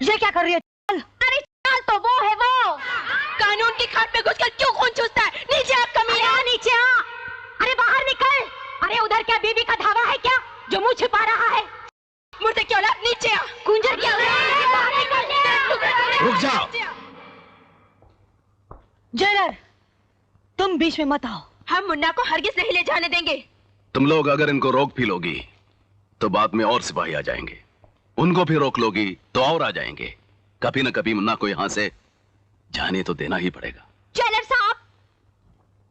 ये क्या कर रही है? चल। अरे चल तो वो है वो। कानून की खाट में घुसकर क्यों खून चूसता है? नीचे आ कमीना। नीचे आ। अरे बाहर निकल। अरे उधर क्या बीबी का धावा है क्या जो मुंह छिपा रहा है? मुझसे क्यों ला? नीचे आ। कुंजर क्या बाहर निकल। रुक जाओ। जेलर, तुम बीच में मत आओ। हम मुन्ना को हरगिज नहीं ले जाने देंगे। तुम लोग अगर इनको रोक भी लोगी तो बाद में और सिपाही आ जाएंगे, उनको भी रोक लोगी तो और आ जाएंगे। कभी न कभी मुन्ना को यहां से जाने तो देना ही पड़ेगा। जेलर साहब,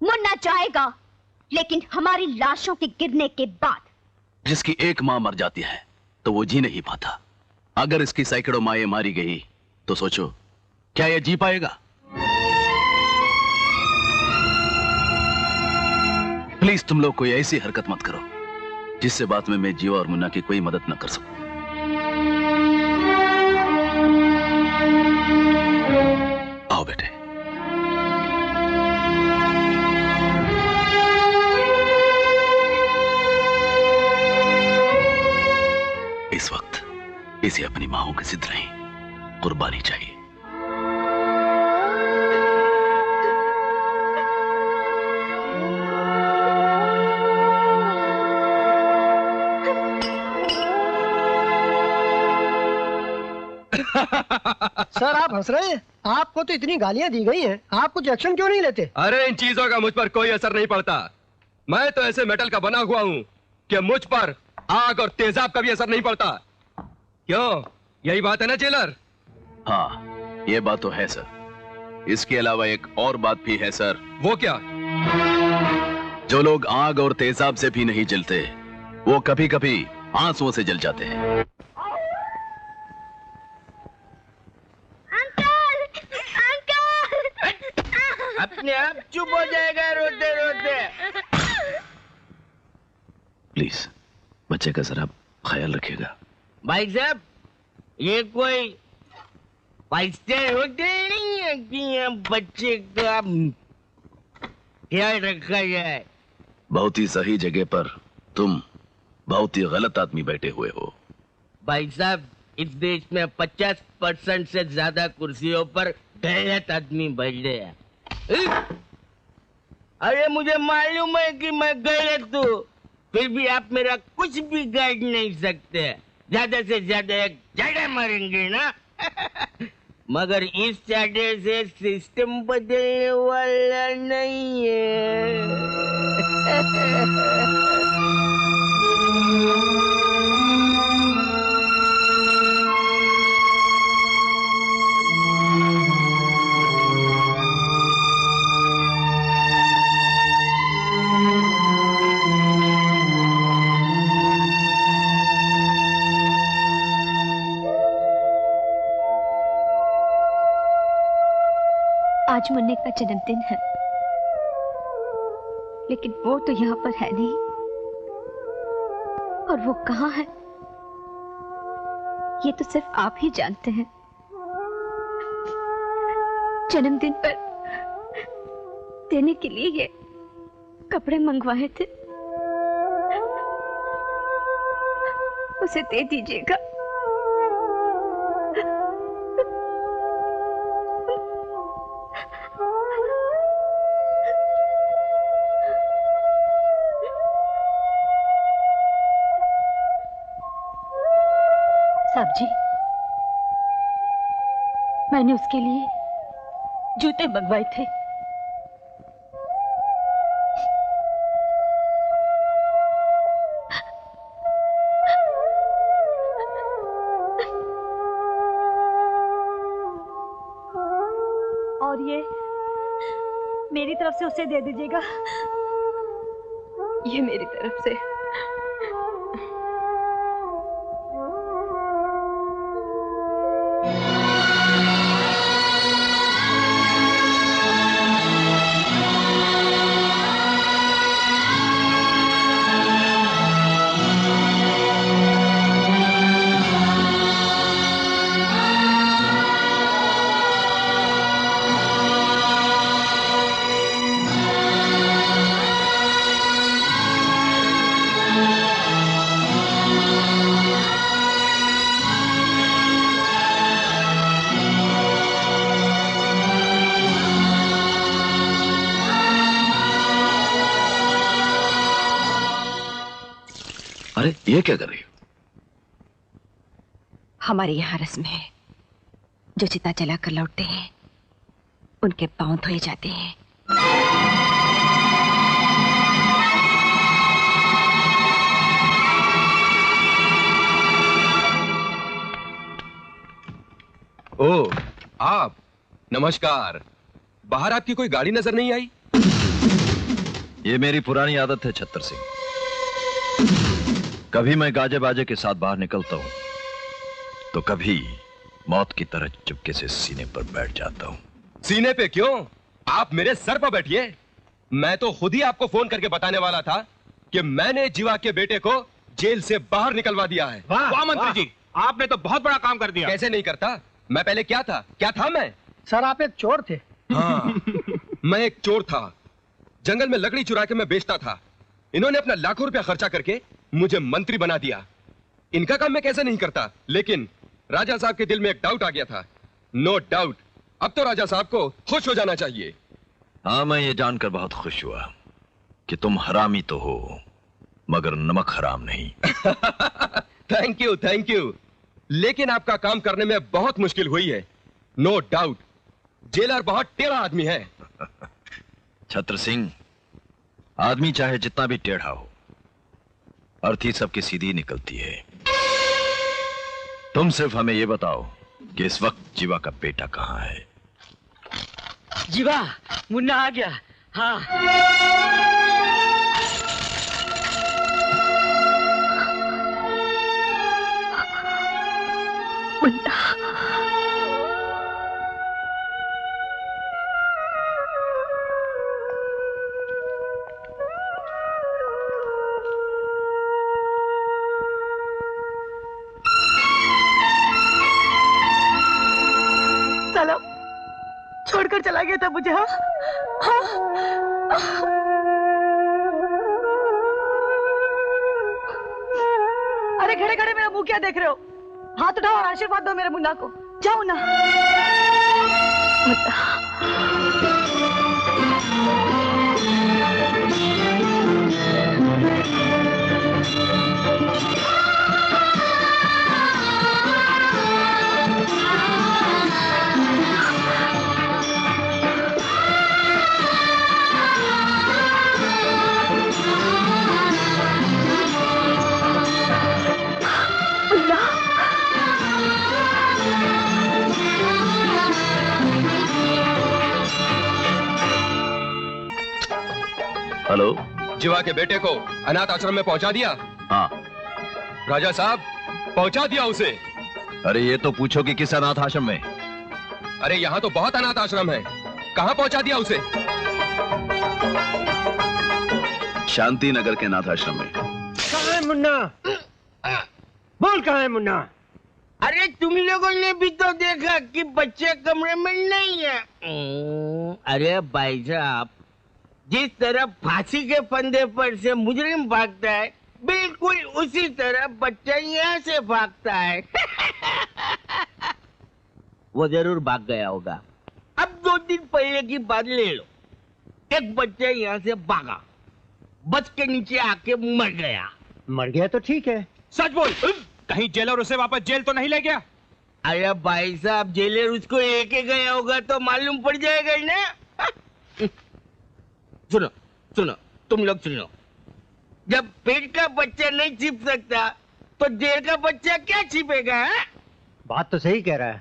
मुन्ना जाएगा, लेकिन हमारी लाशों के गिरने के बाद। जिसकी एक मां मर जाती है तो वो जी नहीं पाता। अगर इसकी सैकड़ों माएं मारी गई तो सोचो क्या ये जी पाएगा? प्लीज तुम लोग कोई ऐसी हरकत मत करो जिससे बाद में मैं जीवा और मुन्ना की कोई मदद न कर सकूं। आओ बेटे। इस वक्त इसे अपनी मांओं की जिद नहीं, कुर्बानी चाहिए। सर आप हंस रहे हैं? आपको तो इतनी गालियां दी गई हैं, आप कुछ एक्शन क्यों नहीं लेते? अरे इन चीजों का मुझ पर कोई असर नहीं पड़ता। मैं तो ऐसे मेटल का बना हुआ हूं कि मुझ पर आग और तेजाब का भी असर नहीं पड़ता। क्यों, यही बात है ना जेलर? हाँ, ये बात तो है सर। इसके अलावा एक और बात भी है सर। वो क्या? जो लोग आग और तेजाब से भी नहीं जलते, वो कभी कभी आंसुओं से जल जाते हैं। अपने आप चुप हो जाएगा रोते रोते। प्लीज बच्चे का जरा ख्याल रखिएगा। भाई साहब, ये कोई फाइव-स्टार होटल नहीं है कि यहाँ बच्चे का ख्याल रखा जाए। बहुत ही सही जगह पर तुम बहुत ही गलत आदमी बैठे हुए हो। भाई साहब, इस देश में 50% से ज्यादा कुर्सियों पर गलत आदमी बैठे हैं। अरे मुझे मालूम है कि मैं गलत हूँ, फिर भी आप मेरा कुछ भी कर नहीं सकते। ज्यादा से ज्यादा एक चाटा मारेंगे ना। मगर इस चाटे से सिस्टम बदलने वाला नहीं है। आज मुन्ने का जन्मदिन है, लेकिन वो तो यहाँ पर है नहीं। और वो कहाँ है ये तो सिर्फ आप ही जानते हैं। जन्मदिन पर देने के लिए ये कपड़े मंगवाए थे, उसे दे दीजिएगा। साहब जी, मैंने उसके लिए जूते मंगवाए थे। और ये मेरी तरफ से उसे दे दीजिएगा। ये मेरी तरफ से। अरे ये क्या कर रही हो? हमारे यहाँ रस्म है, जो चिता जलाकर लौटते हैं उनके पांव धोए जाते हैं। ओ, आप नमस्कार। बाहर आपकी कोई गाड़ी नजर नहीं आई? ये मेरी पुरानी आदत है छत्र सिंह। कभी मैं गाजे बाजे के साथ बाहर निकलता हूं तो कभी मौत की तरह चुपके से सीने पर बैठ जाता हूं। सीने पे क्यों? आप मेरे सर पर बैठिए। मैं तो खुद ही आपको फोन करके बताने वाला था कि मैंने जीवा के बेटे को जेल से बाहर निकलवा दिया है। वाह मंत्री जी, आपने तो बहुत बड़ा काम कर दिया। कैसे नहीं करता? मैं पहले क्या था मैं? सर आप एक चोर थे। हाँ, मैं एक चोर था। जंगल में लकड़ी चुरा के मैं बेचता था। इन्होंने अपना लाखों रुपया खर्चा करके मुझे मंत्री बना दिया। इनका काम मैं कैसे नहीं करता, लेकिन राजा साहब के दिल में एक डाउट आ गया था। नो डाउट, अब तो राजा साहब को खुश हो जाना चाहिए। हाँ, मैं ये जानकर बहुत खुश हुआ कि तुम हरामी तो हो मगर नमक हराम नहीं। Thank you. लेकिन आपका काम करने में बहुत मुश्किल हुई है। नो डाउट, जेलर बहुत टेढ़ा आदमी है। छत्र सिंह, आदमी चाहे जितना भी टेढ़ा हो, अर्थी सबकी सीधी निकलती है। तुम सिर्फ हमें यह बताओ कि इस वक्त जीवा का बेटा कहां है? जीवा, मुन्ना आ गया। हाँ। मुन्ना, छोड़कर चला गया था मुझे। हाँ अरे खड़े खड़े मेरा मुंह क्या देख रहे हो? हाथ उठाओ और आशीर्वाद दो मेरे मुन्ना को। जाओ ना। हेलो, जीवा के बेटे को अनाथ आश्रम में पहुंचा दिया? हाँ। राजा साहब, पहुंचा दिया उसे। अरे ये तो पूछो कि किस अनाथ आश्रम में? अरे यहाँ तो बहुत अनाथ आश्रम है, कहाँ पहुंचा दिया उसे? शांति नगर के अनाथ आश्रम में। कहाँ है मुन्ना? बोल कहाँ है मुन्ना? अरे तुम लोगों ने भी तो देखा कि बच्चे कमरे में नहीं है। अरे भाई साहब, जिस तरह फांसी के फंदे पर से मुजरिम भागता है, बिल्कुल उसी तरह बच्चा यहाँ से भागता है। वो जरूर भाग गया होगा। अब 2 दिन पहले की बात ले लो, एक बच्चा यहाँ से भागा, बस के नीचे आके मर गया। मर गया तो ठीक है। सच बोल, कहीं जेलर उसे वापस जेल तो नहीं ले गया? अरे भाई साहब, जेलर उसको लेके गया होगा तो मालूम पड़ जाएगा ना। सुनो सुनो, तुम लोग सुनो, जब पेट का बच्चा नहीं छिप सकता तो जेल का बच्चा क्या छिपेगा? है? बात तो सही कह रहा है।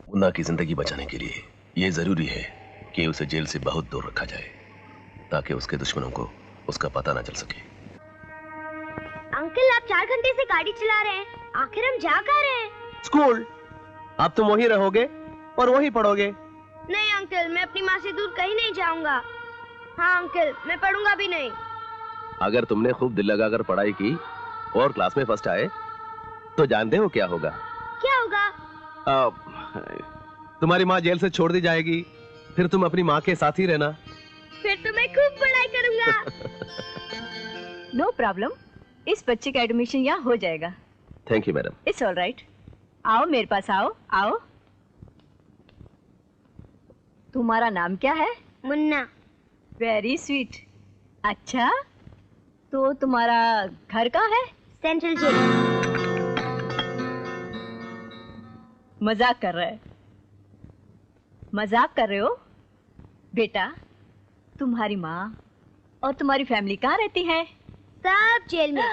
मुन्ना की जिंदगी बचाने के लिए ये जरूरी है कि उसे जेल से बहुत दूर रखा जाए, ताकि उसके दुश्मनों को उसका पता ना चल सके। अंकल, आप 4 घंटे से गाड़ी चला रहे हैं, आखिर हम जा कहाँ रहे हैं? स्कूल। अब तुम वहीं रहोगे और वहीं पढ़ोगे। नहीं अंकल, मैं अपनी माँ से दूर कहीं नहीं जाऊंगा। हाँ अंकल, मैं पढ़ूंगा भी नहीं। अगर तुमने खूब दिल लगाकर पढ़ाई की और क्लास में फर्स्ट आए तो जानते हो क्या होगा? क्या होगा? तुम्हारी माँ जेल से छोड़ दी जाएगी, फिर तुम अपनी माँ के साथ ही रहना। फिर तो मैं खूब पढ़ाई करूंगा। नो प्रॉब्लम, इस बच्चे का एडमिशन यहाँ हो जाएगा। Thank you madam. It's all right. आओ मेरे पास, आओ आओ। तुम्हारा नाम क्या है? मुन्ना। Very sweet. अच्छा, तो तुम्हारा घर कहाँ है? Central jail. मजाक कर रहे हैं? मजाक कर रहे हो? बेटा, तुम्हारी माँ और तुम्हारी फैमिली कहाँ रहती है? सब जेल में।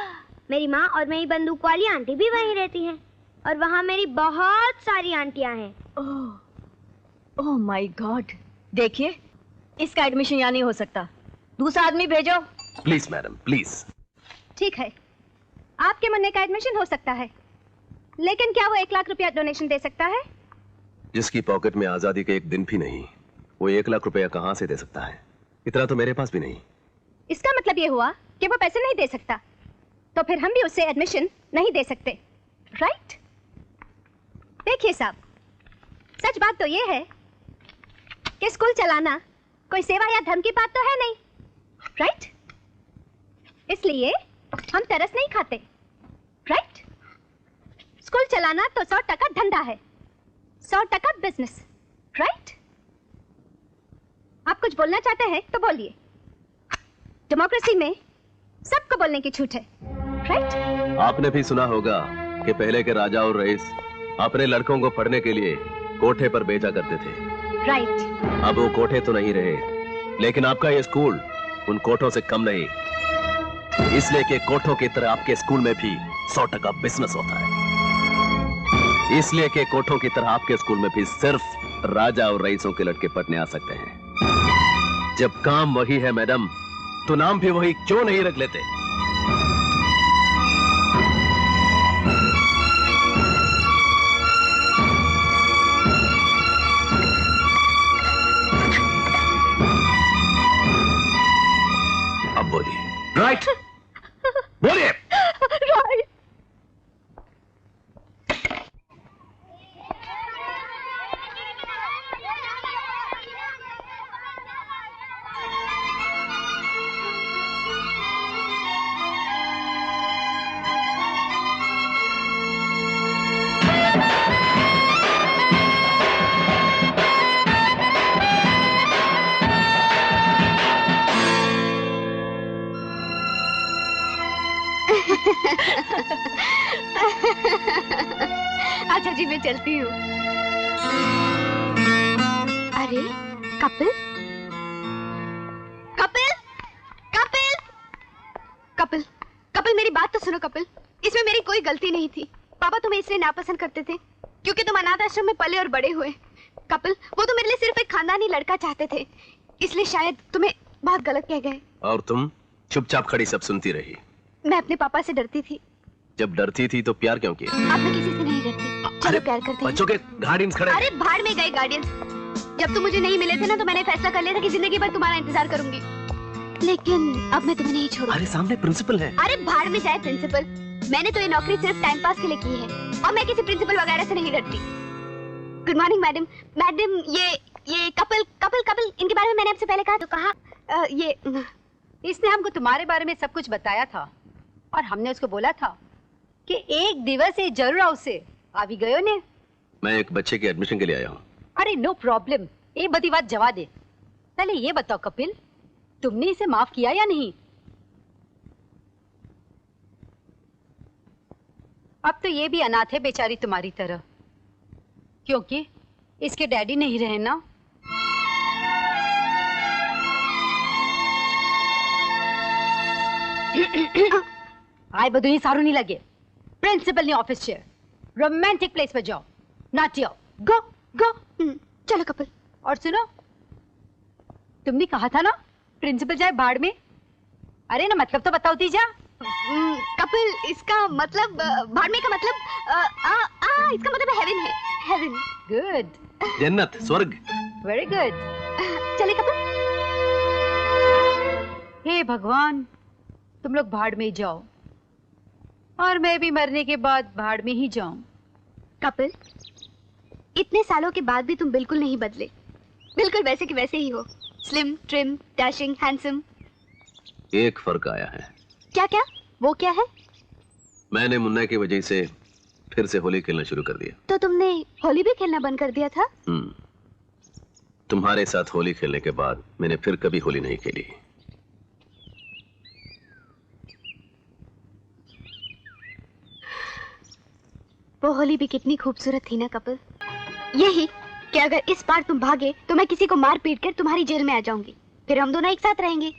मेरी माँ और मेरी बंदूक वाली आंटी भी वहीं रहती हैं, और वहाँ मेरी बहुत सारी आंटियाँ हैं। Oh my God. देखिए, इसका एडमिशन यहाँ नहीं हो सकता, दूसरा आदमी भेजो। Please madam, please. ठीक है, आपके मुन्ने का एडमिशन हो सकता है, लेकिन क्या वो 1 लाख रुपया डोनेशन दे सकता है? जिसकी पॉकेट में आजादी के एक दिन भी नहीं, वो 1 लाख रुपया कहाँ से दे सकता है? इतना तो मेरे पास भी नहीं। इसका मतलब ये हुआ कि वो पैसे नहीं दे सकता, तो फिर हम भी उससे एडमिशन नहीं दे सकते, राइट? देखिए साहब, सच बात तो ये है कि स्कूल चलाना कोई सेवा या धर्म की बात तो है नहीं, राइट? इसलिए हम तरस नहीं खाते, राइट? स्कूल चलाना तो 100% धंधा है, 100% बिजनेस, राइट? आप कुछ बोलना चाहते हैं तो बोलिए। डेमोक्रेसी में सबको बोलने की छूट है, राइट? आपने भी सुना होगा कि पहले के राजा और रईस अपने लड़कों को पढ़ने के लिए कोठे पर भेजा करते थे, राइट? अब वो कोठे तो नहीं रहे, लेकिन आपका ये स्कूल उन कोठों से कम नहीं, इसलिए कि कोठों की तरह आपके स्कूल में भी 100% बिजनेस होता है, इसलिए कि कोठों की तरह आपके स्कूल में भी सिर्फ राजा और रईसों के लड़के पढ़ने आ सकते हैं। जब काम वही है मैडम, तो नाम भी वही क्यों नहीं रख लेते? अब बोलिए। राइट, बोलिए। राइट। अच्छा जी, मैं चलती हूँ। अरे कपिल, कपिल, कपिल, कपिल, कपिल, मेरी बात तो सुनो कपिल। इसमें मेरी कोई गलती नहीं थी। पापा तुम्हें इसलिए नापसंद करते थे क्योंकि तुम अनाथ आश्रम में पले और बड़े हुए। कपिल, वो तो मेरे लिए सिर्फ एक खानदानी लड़का चाहते थे, इसलिए शायद तुम्हें बहुत गलत कह गए। और तुम चुपचाप खड़ी सब सुनती रही। मैं अपने पापा से डरती थी। जब डरती थी तो प्यार क्यों किया? अब मैं किसी से नहीं डरती। चलो प्यार करते हैं। बच्चों के गार्डियंस खड़े। अरे भाड़ में गए गार्डियंस। जब तुम मुझे नहीं मिले थे ना, तो मैंने फैसला कर लिया था कि जिंदगी भर तुम्हारा इंतजार करूंगी, लेकिन अब मैं तुम्हें नहीं छोड़ूंगी। अरे सामने प्रिंसिपल है। अरे भाड़ में जाए प्रिंसिपल। मैंने तो ये नौकरी सिर्फ टाइम पास के लिए की है और मैं किसी प्रिंसिपल वगैरह से नहीं डरती। Good morning madam. मैडम, ये कपिल, कपिल, कपिल, इनके बारे में मैंने आपसे पहले कहा तो कहा ये इसने हमको तुम्हारे बारे में सब कुछ बताया था और हमने उसको बोला था कि एक दिवस ये जरूर आओ से आ भी गयो ने। मैं एक बच्चे के एडमिशन के लिए आया हूँ। अरे नो प्रॉब्लम, ये बड़ी बात जवा दे। पहले ये बताओ कपिल, तुमने इसे माफ किया या नहीं? अब तो ये भी अनाथ है बेचारी तुम्हारी तरह, क्योंकि इसके डैडी नहीं रहे ना। आए बदुनी सारू नहीं लगे। प्रिंसिपल ने ऑफिस चेयर, रोमांटिक प्लेस पर जाओ, नाटियो, गो गो। चलो कपिल। और सुनो, तुमने कहा था ना प्रिंसिपल जाए बाढ़ में। अरे ना मतलब तो बताओ तीजा। कपिल, इसका मतलब भाड़मे का मतलब इसका मतलब हेवन है। हेवन। गुड। जन्नत, स्वर्ग। Very good. चले कपिल। हे भगवान, तुम लोग भाड़ में ही जाओ और मैं भी मरने के बाद भाड़ में ही जाऊं। कपिल, इतने सालों के बाद भी तुम बिल्कुल नहीं बदले। बिल्कुल वैसे के वैसे ही हो। Slim, trim, dashing, handsome. एक फर्क आया है। क्या क्या? वो क्या है? मैंने मुन्ना की वजह से फिर से होली खेलना शुरू कर दिया। तो तुमने होली भी खेलना बंद कर दिया था? तुम्हारे साथ होली खेलने के बाद मैंने फिर कभी होली नहीं खेली। वो होली भी कितनी खूबसूरत थी ना कपिल। यही कि अगर इस बार तुम भागे तो मैं किसी को मार पीट कर तुम्हारी जेल में आ जाऊंगी, फिर हम दोनों एक साथ रहेंगे।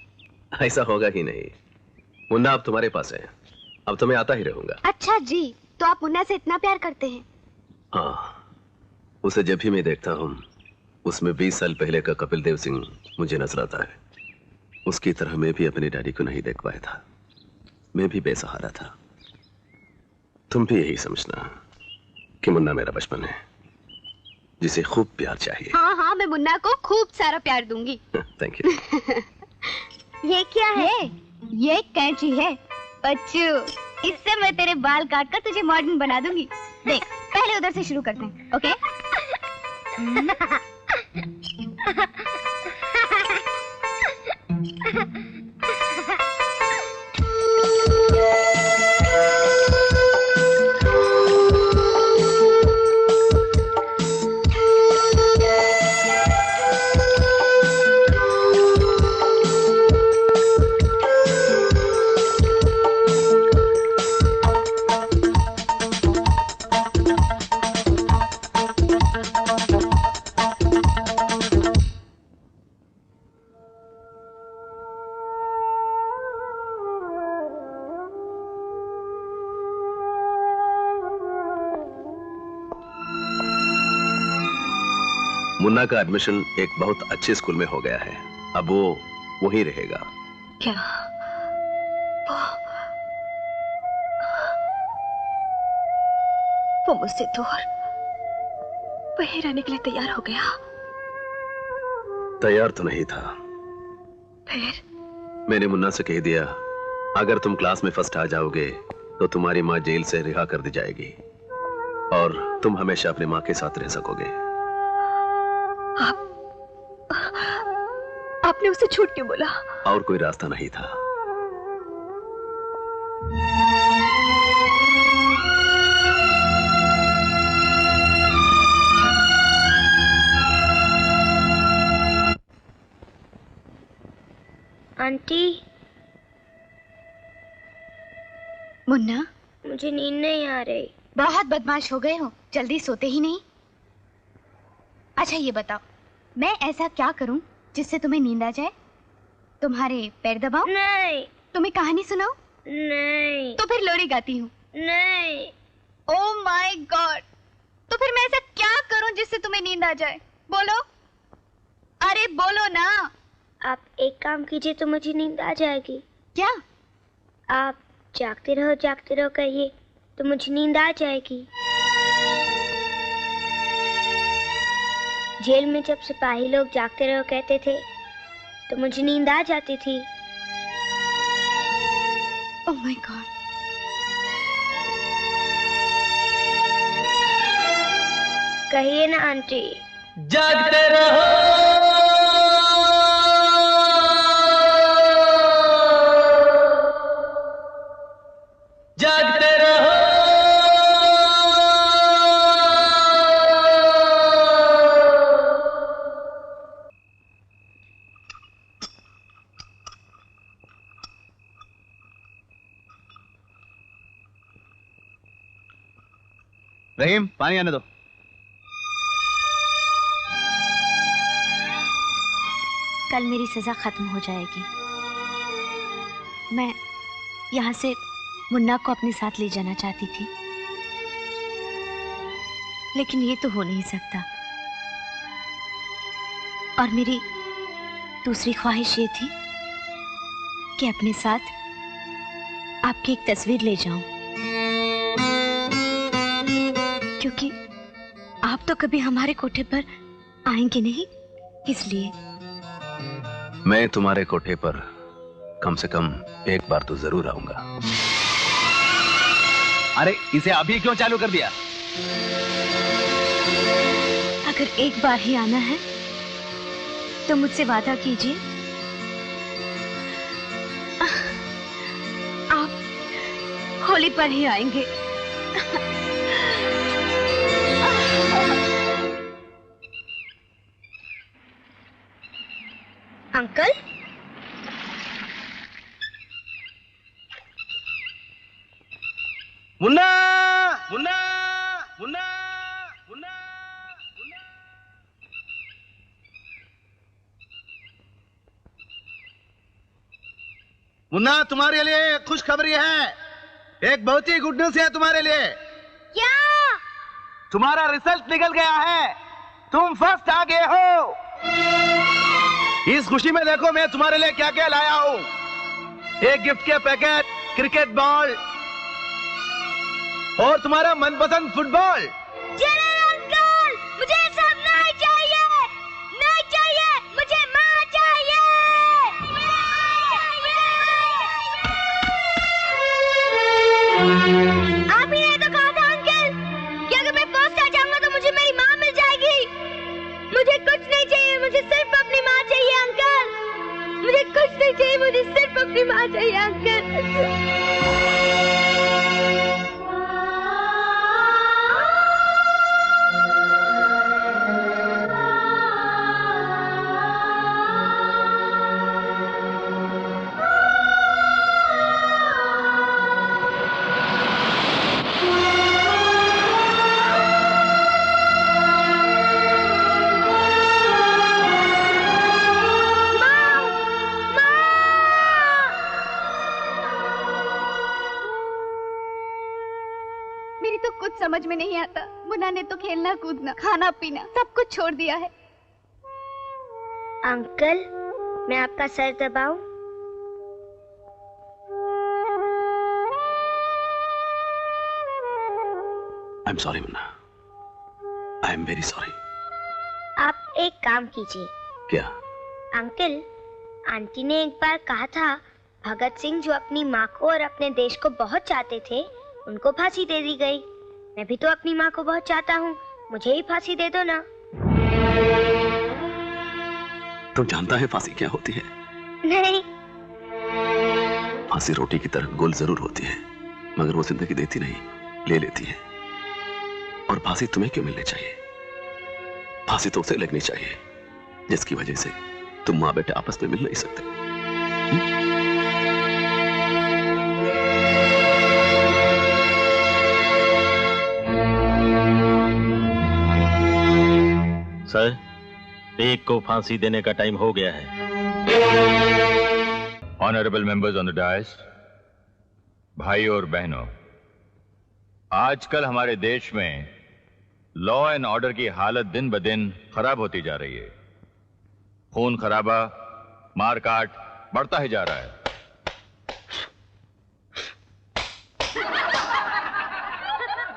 ऐसा होगा ही नहीं। मुन्ना अब तुम्हारे पास है, अब तो मैं आता ही रहूंगा। अच्छा जी, तो आप मुन्ना से इतना प्यार करते हैं? हाँ, उसे जब भी मैं देखता हूँ उसमें 20 साल पहले का कपिल देव सिंह मुझे नजर आता है। उसकी तरह मैं भी अपने डैडी को नहीं देख पाया था। मैं भी बेसहारा था। तुम भी यही समझना कि मुन्ना मेरा बचपन है, जिसे खूब प्यार चाहिए। हाँ हाँ, मैं मुन्ना को खूब सारा प्यार दूंगी। Thank you. ये क्या है? ये कैंची है बच्चू। इससे मैं तेरे बाल काट कर तुझे मॉडर्न बना दूंगी। देख, पहले उधर से शुरू करते हैं, ओके? मुन्ना का एडमिशन एक बहुत अच्छे स्कूल में हो गया है। अब वो वहीं रहेगा। क्या वो मुझसे दूर वहीं रहने के लिए तैयार हो गया? तैयार तो नहीं था। फिर मैंने मुन्ना से कह दिया, अगर तुम क्लास में फर्स्ट आ जाओगे तो तुम्हारी माँ जेल से रिहा कर दी जाएगी और तुम हमेशा अपनी माँ के साथ रह सकोगे। आपने उसे झूठ क्यों बोला? और कोई रास्ता नहीं था। आंटी, मुन्ना, मुझे नींद नहीं आ रही। बहुत बदमाश हो गए हो, जल्दी सोते ही नहीं। अच्छा ये बताओ, मैं ऐसा क्या करूं जिससे तुम्हें नींद आ जाए? तुम्हारे पैर दबाऊं? नहीं। तुम्हें कहानी सुनाऊं? नहीं। तो फिर लोरी गाती हूँ? नहीं। ओह माय गॉड, तो फिर मैं ऐसा क्या करूं जिससे तुम्हें नींद आ जाए? बोलो, अरे बोलो ना। आप एक काम कीजिए तो मुझे नींद आ जाएगी। क्या? आप जागते रहो कहिए तो मुझे नींद आ जाएगी। जेल में जब सिपाही लोग जागते रहो कहते थे तो मुझे नींद आ जाती थी। Oh my God. कहिए ना आंटी। जागते रहो, जागते रहो, रहीम, पानी आने दो। कल मेरी सजा खत्म हो जाएगी। मैं यहाँ से मुन्ना को अपने साथ ले जाना चाहती थी, लेकिन ये तो हो नहीं सकता। और मेरी दूसरी ख्वाहिश ये थी कि अपने साथ आपकी एक तस्वीर ले जाऊं, क्योंकि आप तो कभी हमारे कोठे पर आएंगे नहीं, इसलिए। मैं तुम्हारे कोठे पर कम से कम एक बार तो जरूर आऊंगा। अरे इसे अभी क्यों चालू कर दिया? अगर एक बार ही आना है तो मुझसे वादा कीजिए, आप होली पर ही आएंगे। अंकल, मुन्ना, मुन्ना, मुन्ना, मुन्ना, मुन्ना, तुम्हारे लिए खुशखबरी है। एक बहुत ही गुड न्यूज है तुम्हारे लिए। क्या? तुम्हारा रिजल्ट निकल गया है, तुम फर्स्ट आ गए हो। इस खुशी में देखो मैं तुम्हारे लिए क्या क्या लाया हूँ। एक गिफ्ट के पैकेट, क्रिकेट बॉल और तुम्हारा मनपसंद फुटबॉल। अंकल, मुझे सब नहीं चाहिए, नहीं चाहिए, मुझे माँ चाहिए। आप ही ने तो कहा था अंकल कि अगर मैं फर्स्ट आ जाऊंगा तो मुझे मेरी माँ मिल जाएगी। मुझे कुछ नहीं चाहिए, मुझे सिर्फ अपनी माँ चाहिए अंकल। मुझे कुछ नहीं चाहिए, मुझे सिर्फ अपनी माँ चाहिए अंकल। समझ में नहीं आता। मुन्ना ने तो खेलना कूदना, खाना पीना सब कुछ छोड़ दिया है। अंकल, मैं आपका सर दबाऊं? I am sorry Munna, I am very sorry. आप एक काम कीजिए। क्या? अंकल, आंटी ने एक बार कहा था भगत सिंह जो अपनी माँ को और अपने देश को बहुत चाहते थे, उनको फांसी दे दी गई। मैं भी तो अपनी माँ को बहुत चाहता हूँ, मुझे ही फांसी दे दो ना। तुम जानता है फांसी क्या होती है? नहीं। फांसी रोटी की तरह गोल जरूर होती है, मगर वो जिंदगी देती नहीं, ले लेती है। और फांसी तुम्हें क्यों मिलनी चाहिए? फांसी तो उसे लगनी चाहिए जिसकी वजह से तुम माँ बेटे आपस में मिल नहीं सकते। सर, एक को फांसी देने का टाइम हो गया है। Honourable members on the dais, भाई और बहनों, आजकल हमारे देश में लॉ एंड ऑर्डर की हालत दिन ब दिन खराब होती जा रही है। खून खराबा, मारकाट बढ़ता ही जा रहा है।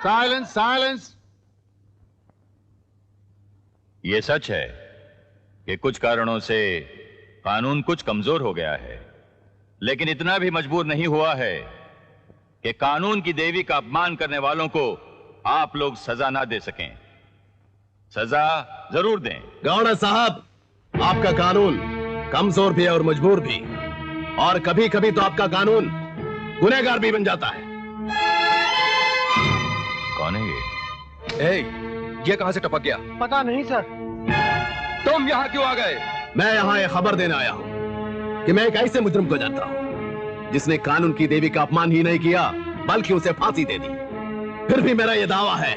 Silence, silence. ये सच है कि कुछ कारणों से कानून कुछ कमजोर हो गया है, लेकिन इतना भी मजबूर नहीं हुआ है कि कानून की देवी का अपमान करने वालों को आप लोग सजा ना दे सकें। सजा जरूर दें। गवर्नर साहब, आपका कानून कमजोर भी है और मजबूर भी, और कभी कभी तो आपका कानून गुनहगार भी बन जाता है। कौन है ये? ये कहां से टपक गया? पता नहीं सर। तुम यहाँ क्यों आ गए? मैं यहाँ यह खबर देने आया हूँ कि मैं एक ऐसे मुजरिम को जानता हूँ जिसने कानून की देवी का अपमान ही नहीं किया बल्कि उसे फांसी दे दी। फिर भी मेरा यह दावा है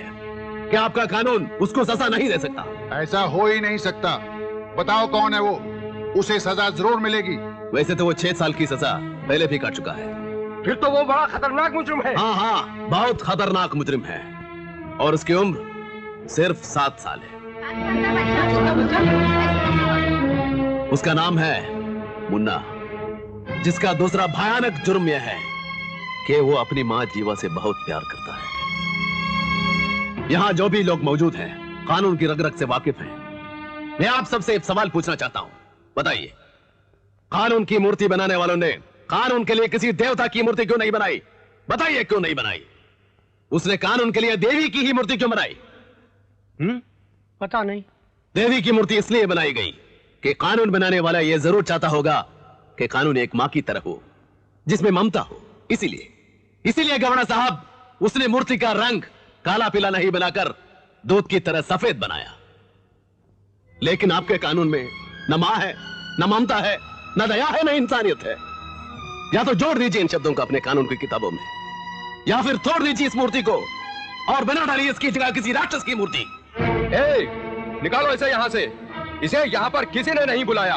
कि आपका कानून उसको सजा नहीं दे सकता। ऐसा हो ही नहीं सकता। बताओ कौन है वो, उसे सजा जरूर मिलेगी। वैसे तो वो 6 साल की सजा पहले भी काट चुका है। फिर तो वो बड़ा खतरनाक मुजरिम है। हाँ हाँ, बहुत खतरनाक मुजरिम है, और उसकी उम्र सिर्फ 7 साल है। उसका नाम है मुन्ना, जिसका दूसरा भयानक जुर्म यह है कि वो अपनी मां जीवा से बहुत प्यार करता है। यहां जो भी लोग मौजूद हैं कानून की रग रग से वाकिफ हैं। मैं आप सबसे एक सवाल पूछना चाहता हूं, बताइए, कानून की मूर्ति बनाने वालों ने कानून के लिए किसी देवता की मूर्ति क्यों नहीं बनाई? बताइए क्यों नहीं बनाई? उसने कानून के लिए देवी की ही मूर्ति क्यों बनाई? पता नहीं। देवी की मूर्ति इसलिए बनाई गई कि कानून बनाने वाला यह जरूर चाहता होगा कि कानून एक मां की तरह हो, जिसमें ममता हो। इसीलिए गवर्नर साहब, उसने मूर्ति का रंग काला पीला नहीं बनाकर दूध की तरह सफेद बनाया। लेकिन आपके कानून में न मां है, न ममता है, न दया है, न इंसानियत है। या तो जोड़ दीजिए इन शब्दों को अपने कानून की किताबों में, या फिर तोड़ दीजिए इस मूर्ति को और बना डालिए इसकी जगह किसी राक्षस की मूर्ति। निकालो इसे यहाँ से। इसे यहाँ पर किसी ने नहीं बुलाया।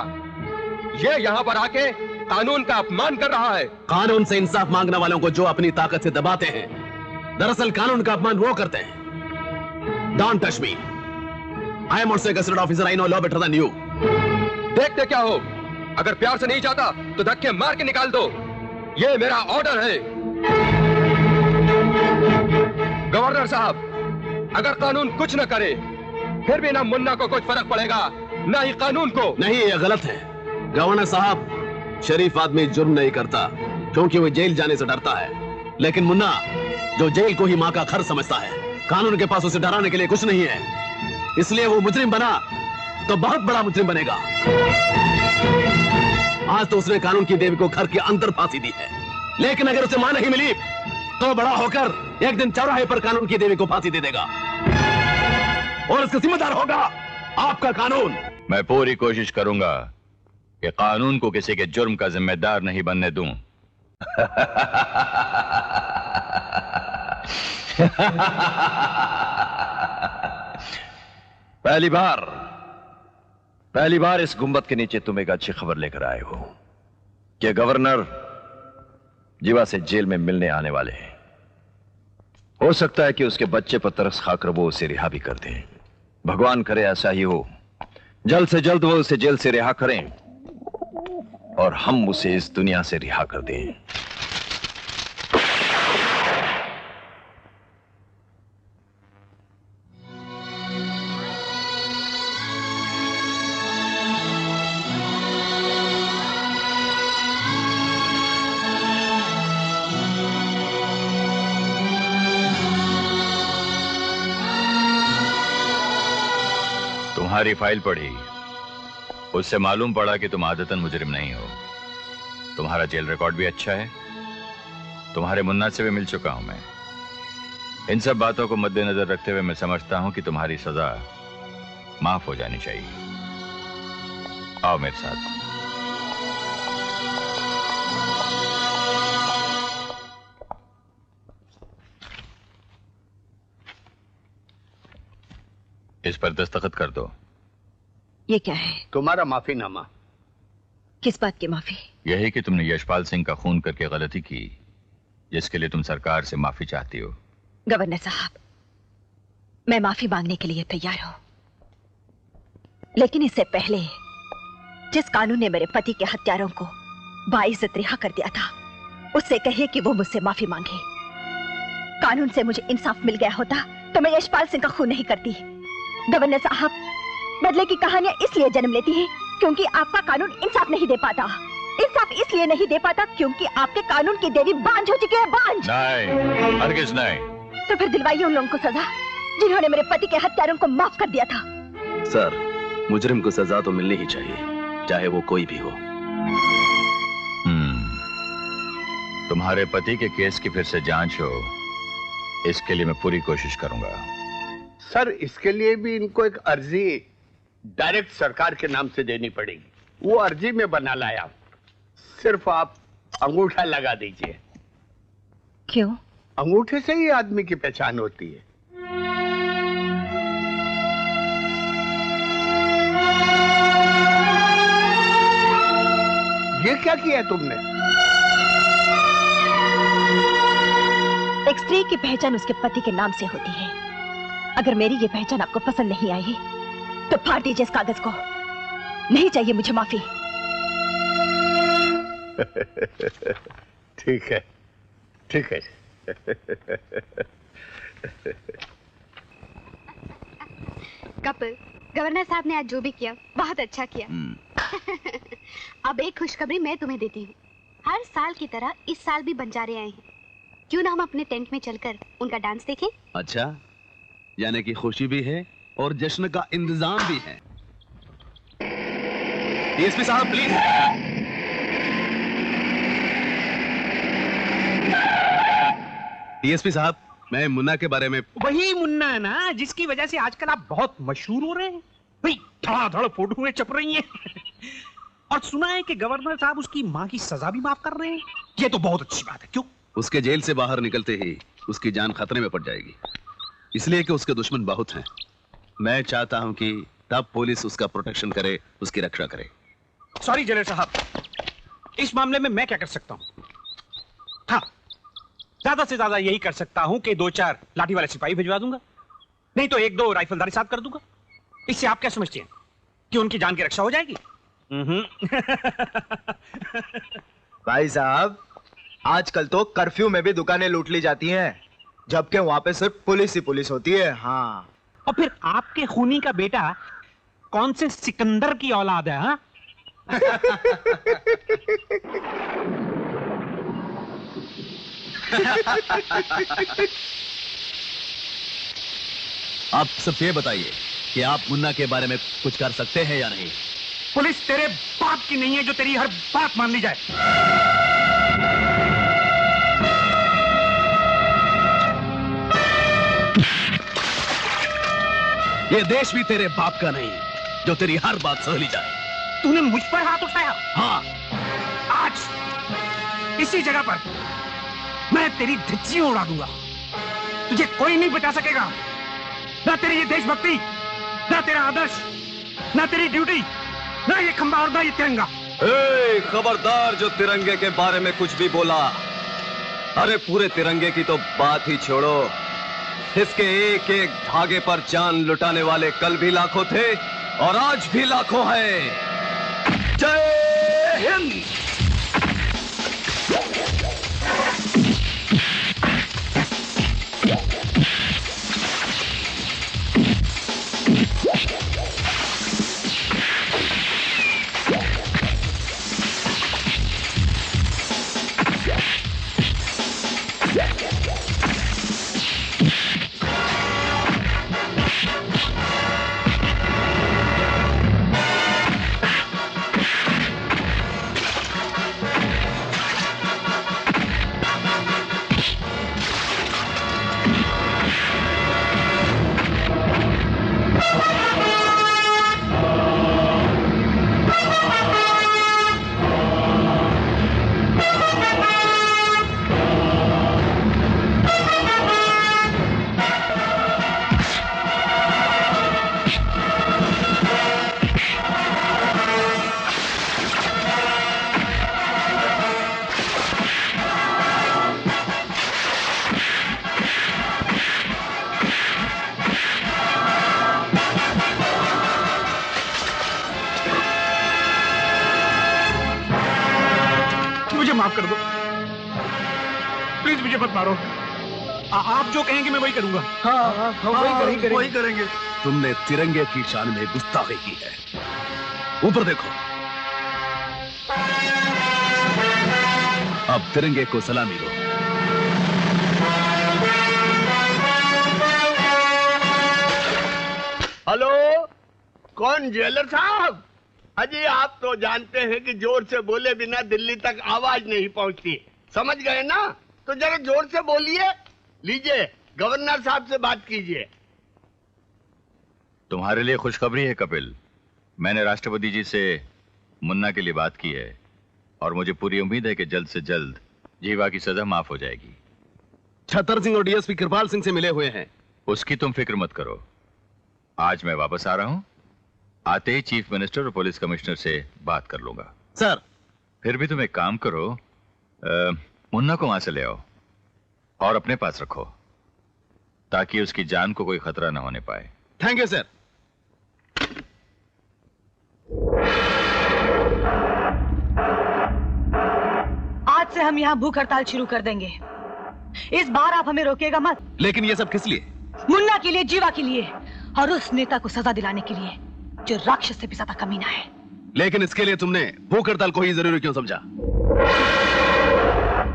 ये यहाँ पर आके कानून का अपमान कर रहा है। कानून से इंसाफ मांगने वालों को जो अपनी ताकत से दबाते हैं, दरअसल कानून का अपमान वो करते हैं। Don't touch me. I am also a gazetted officer. I know law better than you. देखते क्या हो, अगर प्यार से नहीं चाहता तो धक्के मार के निकाल दो। ये मेरा ऑर्डर है। गवर्नर साहब, अगर कानून कुछ न करे फिर भी ना मुन्ना को कुछ फर्क पड़ेगा, ना ही कानून को। नहीं, यह गलत है। गवर्नर साहब, शरीफ आदमी जुर्म नहीं करता क्योंकि वो जेल जाने से डरता है, लेकिन मुन्ना जो जेल को ही मां का घर समझता है, कानून के पास उसे डराने के लिए कुछ नहीं है। इसलिए वो मुजरिम बना तो बहुत बड़ा मुजरिम बनेगा। आज तो उसने कानून की देवी को घर के अंदर फांसी दी है, लेकिन अगर उसे मां नहीं मिली तो बड़ा होकर एक दिन चौराहे पर कानून की देवी को फांसी दे देगा, और इसका जिम्मेदार होगा आपका कानून। मैं पूरी कोशिश करूंगा कि कानून को किसी के जुर्म का जिम्मेदार नहीं बनने दूं। पहली बार इस गुंबद के नीचे तुम एक अच्छी खबर लेकर आए हो कि गवर्नर जीवा से जेल में मिलने आने वाले हैं। हो सकता है कि उसके बच्चे पर तरस खाकर वो उसे रिहा भी कर दें। भगवान करे ऐसा ही हो। जल्द से जल्द वो उसे जेल से रिहा करें और हम उसे इस दुनिया से रिहा कर दें। तुम्हारी फाइल पढ़ी, उससे मालूम पड़ा कि तुम आदतन मुजरिम नहीं हो। तुम्हारा जेल रिकॉर्ड भी अच्छा है। तुम्हारे मुन्ना से भी मिल चुका हूं मैं। इन सब बातों को मद्देनजर रखते हुए मैं समझता हूं कि तुम्हारी सजा माफ हो जानी चाहिए। आओ मेरे साथ। इस पर दस्तखत कर दो। ये क्या है? तुम्हारा माफीनामा। किस बात की माफी? यही कि तुमने यशपाल सिंह का खून करके गलती की, जिसके लिए तुम सरकार से माफी चाहती हो। गवर्नर साहब, मैं माफी मांगने के लिए तैयार हूं, लेकिन इससे पहले जिस कानून ने मेरे पति के हत्यारों को बाइज्जत रिहा कर दिया था, उससे कहिए कि वो मुझसे माफी मांगे। कानून से मुझे इंसाफ मिल गया होता तो मैं यशपाल सिंह का खून नहीं करती। गवर्नर साहब, बदले की कहानियां इसलिए जन्म लेती हैं क्योंकि आपका कानून इंसाफ नहीं दे पाता। इंसाफ इसलिए नहीं दे पाता क्योंकि आपके कानून की देवी बांझ हो चुकी है, बांझ। नहीं, हरगिज नहीं। तो फिर दिलवाइए उन लोगों को सजा जिन्होंने मेरे पति के हत्यारों को माफ कर दिया था। सर, मुजरिम को सजा तो मिलनी ही चाहिए, चाहे वो कोई भी हो। तुम्हारे पति के केस की फिर से जांच हो, इसके लिए मैं पूरी कोशिश करूंगा। सर, इसके लिए भी इनको एक अर्जी डायरेक्ट सरकार के नाम से देनी पड़ेगी। वो अर्जी में बना लाया, सिर्फ आप अंगूठा लगा दीजिए। क्यों? अंगूठे से ही आदमी की पहचान होती है। ये क्या किया तुमने? एक स्त्री की पहचान उसके पति के नाम से होती है। अगर मेरी ये पहचान आपको पसंद नहीं आई तो फाड़ दीजिए इस कागज को। नहीं चाहिए मुझे माफी। ठीक है, ठीक है। कपिल, गवर्नर साहब ने आज जो भी किया बहुत अच्छा किया। अब एक खुशखबरी मैं तुम्हें देती हूँ। हर साल की तरह इस साल भी बंजारे आए हैं। क्यों ना हम अपने टेंट में चलकर उनका डांस देखें? अच्छा, यानी कि खुशी भी है और जश्न का इंतजाम भी है। डीएसपी साहब, प्लीज। डीएसपी साहब, मैं मुन्ना के बारे में। वही मुन्ना है ना जिसकी वजह से आजकल आप बहुत मशहूर हो रहे हैं। भाई धड़ाधड़ फोटोएं छप रही हैं। और सुना है कि गवर्नर साहब उसकी मां की सजा भी माफ कर रहे हैं। ये तो बहुत अच्छी बात है। क्यों? उसके जेल से बाहर निकलते ही उसकी जान खतरे में पड़ जाएगी, इसलिए कि उसके दुश्मन बहुत हैं। मैं चाहता हूं कि तब पुलिस उसका प्रोटेक्शन करे, उसकी रक्षा करे। सॉरी जेलर साहब, इस मामले में मैं क्या कर सकता हूं? हाँ, ज्यादा से ज्यादा यही कर सकता हूं कि 2-4 लाठी वाले सिपाही भिजवा दूंगा, नहीं तो 1-2 राइफलदारी साथ कर दूंगा। इससे आप क्या समझते हैं कि उनकी जान की रक्षा हो जाएगी? भाई साहब, आजकल तो कर्फ्यू में भी दुकानें लूट ली जाती हैं, जबकि वहां पे सिर्फ पुलिस ही पुलिस होती है। हाँ, और फिर आपके खूनी का बेटा कौन से सिकंदर की औलाद है? हाँ? आप सब ये बताइए कि आप मुन्ना के बारे में कुछ कर सकते हैं या नहीं? पुलिस तेरे बाप की नहीं है जो तेरी हर बात मान ली जाए। ये देश भी तेरे बाप का नहीं जो तेरी हर बात सह ली जाए। तूने मुझ पर हाथ उठाया? हाँ, आज इसी जगह पर मैं तेरी धज्जियां उड़ा दूंगा। तुझे कोई नहीं बचा सकेगा। ना तेरी ये देशभक्ति, ना तेरा आदर्श, ना तेरी ड्यूटी, ना ये खंबा और ना ये तिरंगा। खबरदार जो तिरंगे के बारे में कुछ भी बोला। अरे पूरे तिरंगे की तो बात ही छोड़ो, इसके एक एक धागे पर जान लुटाने वाले कल भी लाखों थे और आज भी लाखों हैं। जय हिंद। प्लीज मुझे मत मारो। आप जो कहेंगे मैं वही करूंगा। हाँ, हम वही करेंगे। तुमने तिरंगे की शान में गुस्ताखी की है। ऊपर देखो। अब तिरंगे को सलामी दो। हेलो, कौन जेलर साहब? अजी आप तो जानते हैं कि जोर से बोले बिना दिल्ली तक आवाज नहीं पहुंचती, समझ गए ना? तो जरा जोर से बोलिए। लीजिए, गवर्नर साहब से बात कीजिए। तुम्हारे लिए खुशखबरी है कपिल। मैंने राष्ट्रपति जी से मुन्ना के लिए बात की है और मुझे पूरी उम्मीद है कि जल्द से जल्द जीवा की सजा माफ हो जाएगी। छतर सिंह और डीएसपी कृपाल सिंह से मिले हुए हैं। उसकी तुम फिक्र मत करो। आज मैं वापस आ रहा हूं, आते ही चीफ मिनिस्टर और पुलिस कमिश्नर से बात कर लूंगा। सर, फिर भी तुम एक काम करो, मुन्ना को वहां से ले आओ और अपने पास रखो ताकि उसकी जान को कोई खतरा ना होने पाए। Thank you sir. आज से हम यहाँ भूख हड़ताल शुरू कर देंगे। इस बार आप हमें रोकेगा मत। लेकिन ये सब किस लिए? मुन्ना के लिए, जीवा के लिए और उस नेता को सजा दिलाने के लिए जो राक्षस से भी ज्यादा कमीना है। लेकिन इसके लिए तुमने भूख हड़ताल को ही जरूरी क्यों समझा?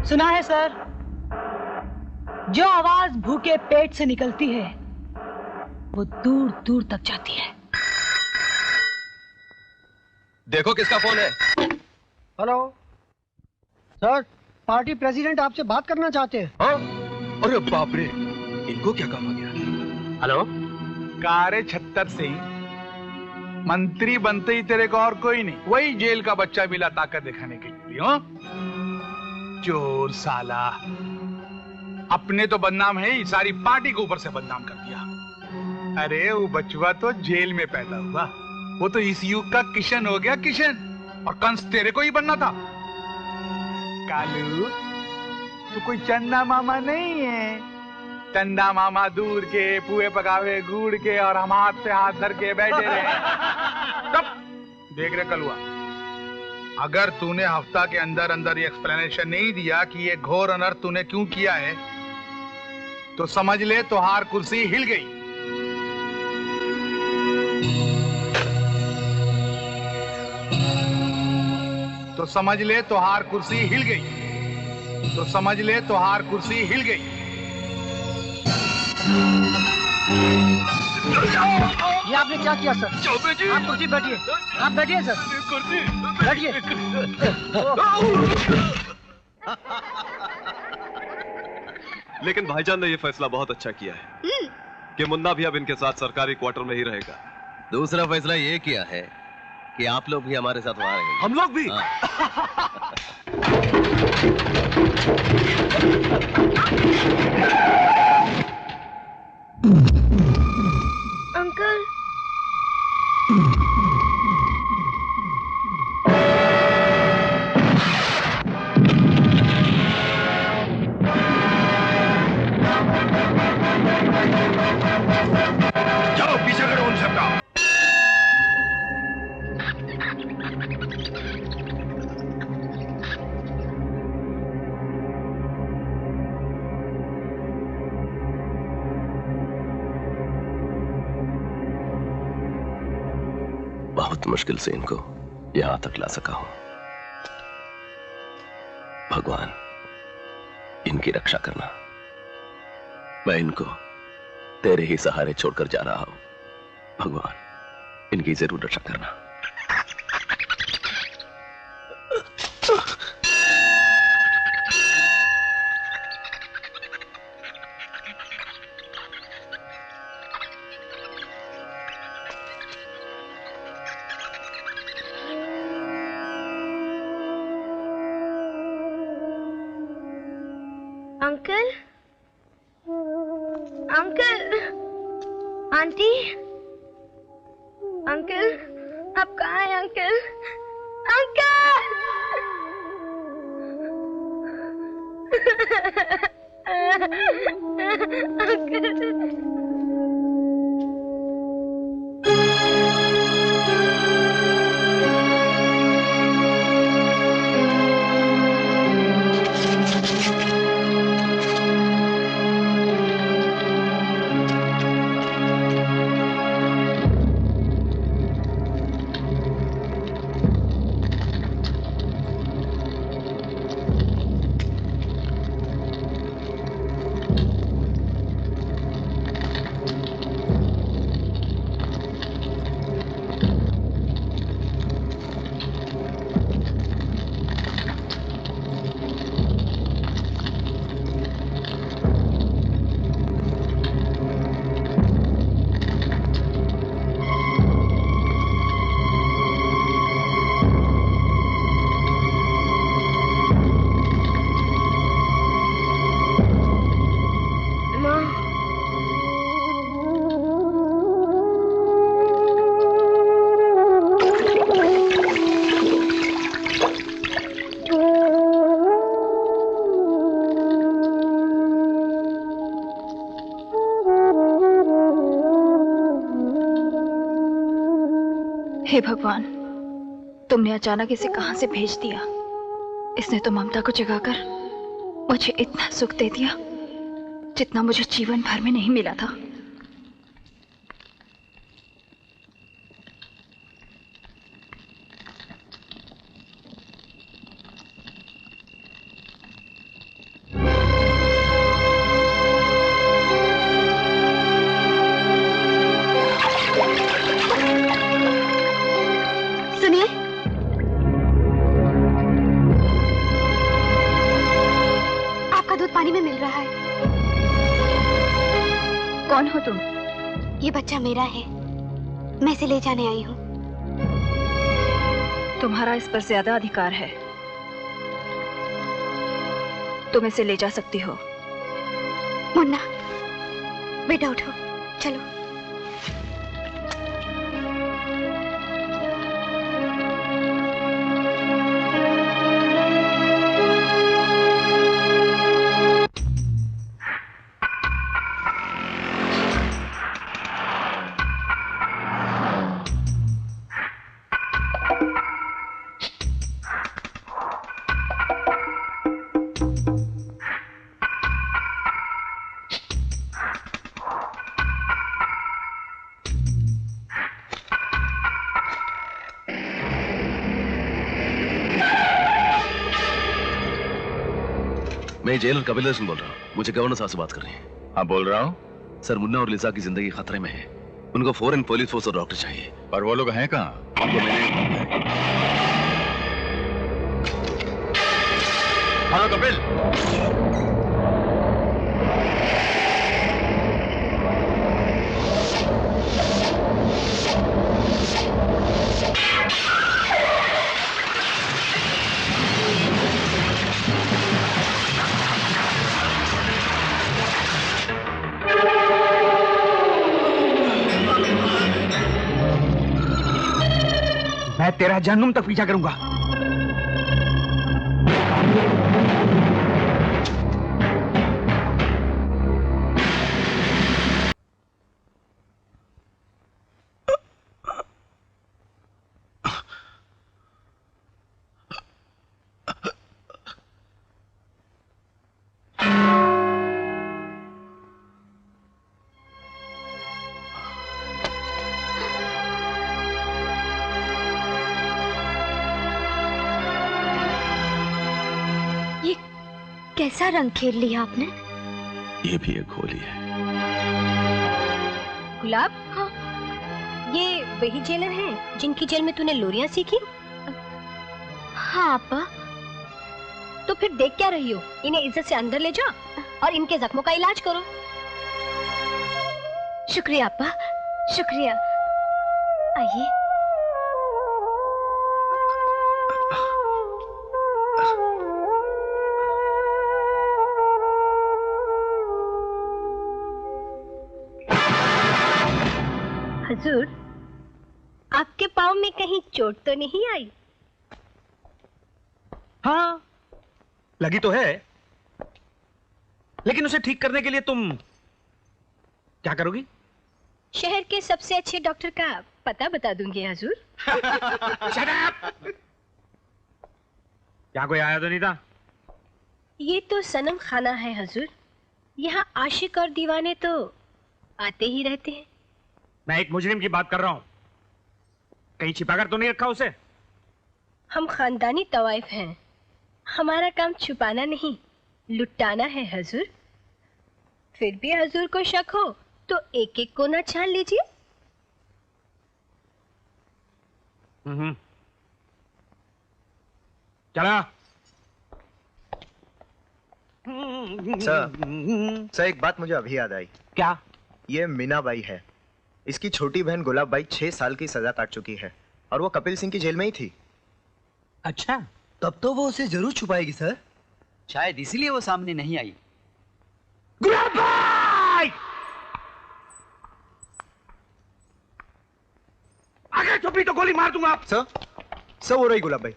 सुना है सर, जो आवाज भूखे पेट से निकलती है वो दूर दूर तक जाती है। देखो किसका फोन है। हेलो सर, पार्टी प्रेसिडेंट आपसे बात करना चाहते हैं। हाँ? अरे बाप रे, इनको क्या काम आ गया? हेलो, कारे छत्तर सिंह, मंत्री बनते ही तेरे को और कोई नहीं, वही जेल का बच्चा मिला ताकत दिखाने के लिए। हाँ? चोर साला, अपने तो बदनाम है ही, सारी पार्टी को ऊपर से बदनाम कर दिया। अरे वो बचवा तो जेल में पैदा हुआ, वो तो इस युग का किशन हो गया, किशन। और कंस तेरे को ही बनना था। कालू, तू कोई चंदा मामा नहीं है। चंदा मामा दूर के पुए पकावे गुड़ के और हम हाथ पे हाथ धर के बैठे रहे। तब देख रहे कलुआ, अगर तूने हफ्ता के अंदर अंदर ये एक्सप्लेनेशन नहीं दिया कि ये घोर अनर्थ तूने क्यों किया है, तो समझ ले तोहार कुर्सी हिल गई। तो समझ ले तोहार कुर्सी हिल गई। तो समझ ले तोहार कुर्सी हिल गई। ये आपने क्या किया सर? आप कुर्सी बैठिए, आप बैठिए सर, बैठिए। लेकिन भाईजान ने ये फैसला बहुत अच्छा किया है कि मुन्ना भी अब इनके साथ सरकारी क्वार्टर में ही रहेगा। दूसरा फैसला ये किया है कि आप लोग भी हमारे साथ वहां रहेंगे। हम लोग भी? अंकल, जाओ पीछे करो उन सबका। बहुत मुश्किल से इनको यहां तक ला सका हूं। भगवान, इनकी रक्षा करना। मैं इनको तेरे ही सहारे छोड़कर जा रहा हूं। भगवान, इनकी जरूर रक्षा करना। अंकल, अंकल, आंटी, अंकल, आप कहाँ हैं अंकल? अंकल, हे भगवान, तुमने अचानक इसे कहां से भेज दिया। इसने तो ममता को जगाकर मुझे इतना सुख दे दिया जितना मुझे जीवन भर में नहीं मिला था। कौन हो तुम? ये बच्चा मेरा है, मैं इसे ले जाने आई हूँ। तुम्हारा इस पर ज्यादा अधिकार है, तुम इसे ले जा सकती हो। मुन्ना, बेटा उठो, चलो। मैं जेलर कपिल दर्शन बोल रहा हूँ। मुझे गवर्नर साहब से बात करनी है। हाँ, बोल रहा हूँ। सर, मुन्ना और लिसा की जिंदगी खतरे में है। उनको फौरन पुलिस फोर्स और डॉक्टर चाहिए। और वो लोग हैं कहाँ? उनको मैंने हेलो कपिल। मैं तेरा जहन्नुम तक पीछा करूंगा। कैसा रंग खेल लिया आपने? ये भी एक होली है। गुलाब, हाँ, ये वही जेलर हैं जिनकी जेल में तूने लोरियां सीखी? हाँ अपा। तो फिर देख क्या रही हो? इन्हें इज्जत से अंदर ले जाओ और इनके जख्मों का इलाज करो। शुक्रिया अपा, शुक्रिया। आइए। हुजूर, आपके पाँव में कहीं चोट तो नहीं आई? हाँ, लगी तो है, लेकिन उसे ठीक करने के लिए तुम क्या करोगी? शहर के सबसे अच्छे डॉक्टर का पता बता दूंगी हुजूर। क्या कोई आया तो नहीं था? ये तो सनम खाना है हुजूर, यहाँ आशिक और दीवाने तो आते ही रहते हैं। मैं एक मुजरिम की बात कर रहा हूं, कहीं छिपाकर तो नहीं रखा उसे? हम खानदानी तवाइफ हैं, हमारा काम छुपाना नहीं लुटाना है हुजूर। फिर भी हुजूर को शक हो तो एक एक कोना छान लीजिए। चला। सर, एक बात मुझे अभी याद आई। क्या? ये मीना बाई है, इसकी छोटी बहन गुलाब बाई 6 साल की सजा काट चुकी है और वो कपिल सिंह की जेल में ही थी। अच्छा, तब तो वो उसे जरूर छुपाएगी सर, शायद इसीलिए वो सामने नहीं आई। गुलाब बाई! अगर चुपी तो गोली मार दूंगा। सर वो रही गुलाब बाई।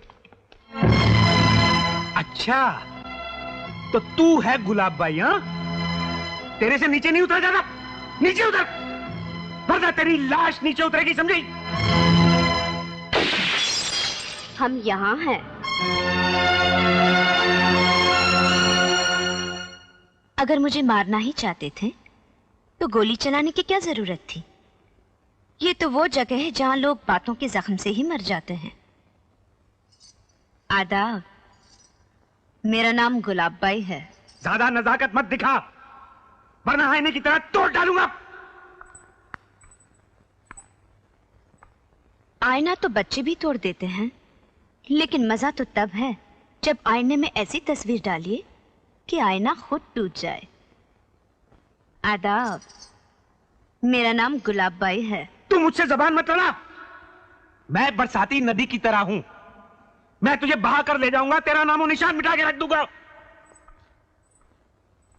अच्छा, तो तू है गुलाब बाई? हाँ, तेरे से नीचे नहीं उतरा जाता। नीचे उतर, वरना तेरी लाश नीचे उतरेगी, समझी? हम यहाँ हैं। अगर मुझे मारना ही चाहते थे तो गोली चलाने की क्या जरूरत थी? ये तो वो जगह है जहाँ लोग बातों के जख्म से ही मर जाते हैं। आदाब, मेरा नाम गुलाबबाई है। ज्यादा नजाकत मत दिखा, वरना आईने की तरह तोड़ डालूंगा। आईना तो बच्चे भी तोड़ देते हैं, लेकिन मजा तो तब है जब आईने में ऐसी तस्वीर डालिए कि आईना खुद टूट जाए। आदाब, मेरा नाम गुलाबबाई है। तू मुझसे जबान मत लड़ा। मैं बरसाती नदी की तरह हूं, मैं तुझे बहा कर ले जाऊंगा, तेरा नामो निशान मिटा के रख दूंगा।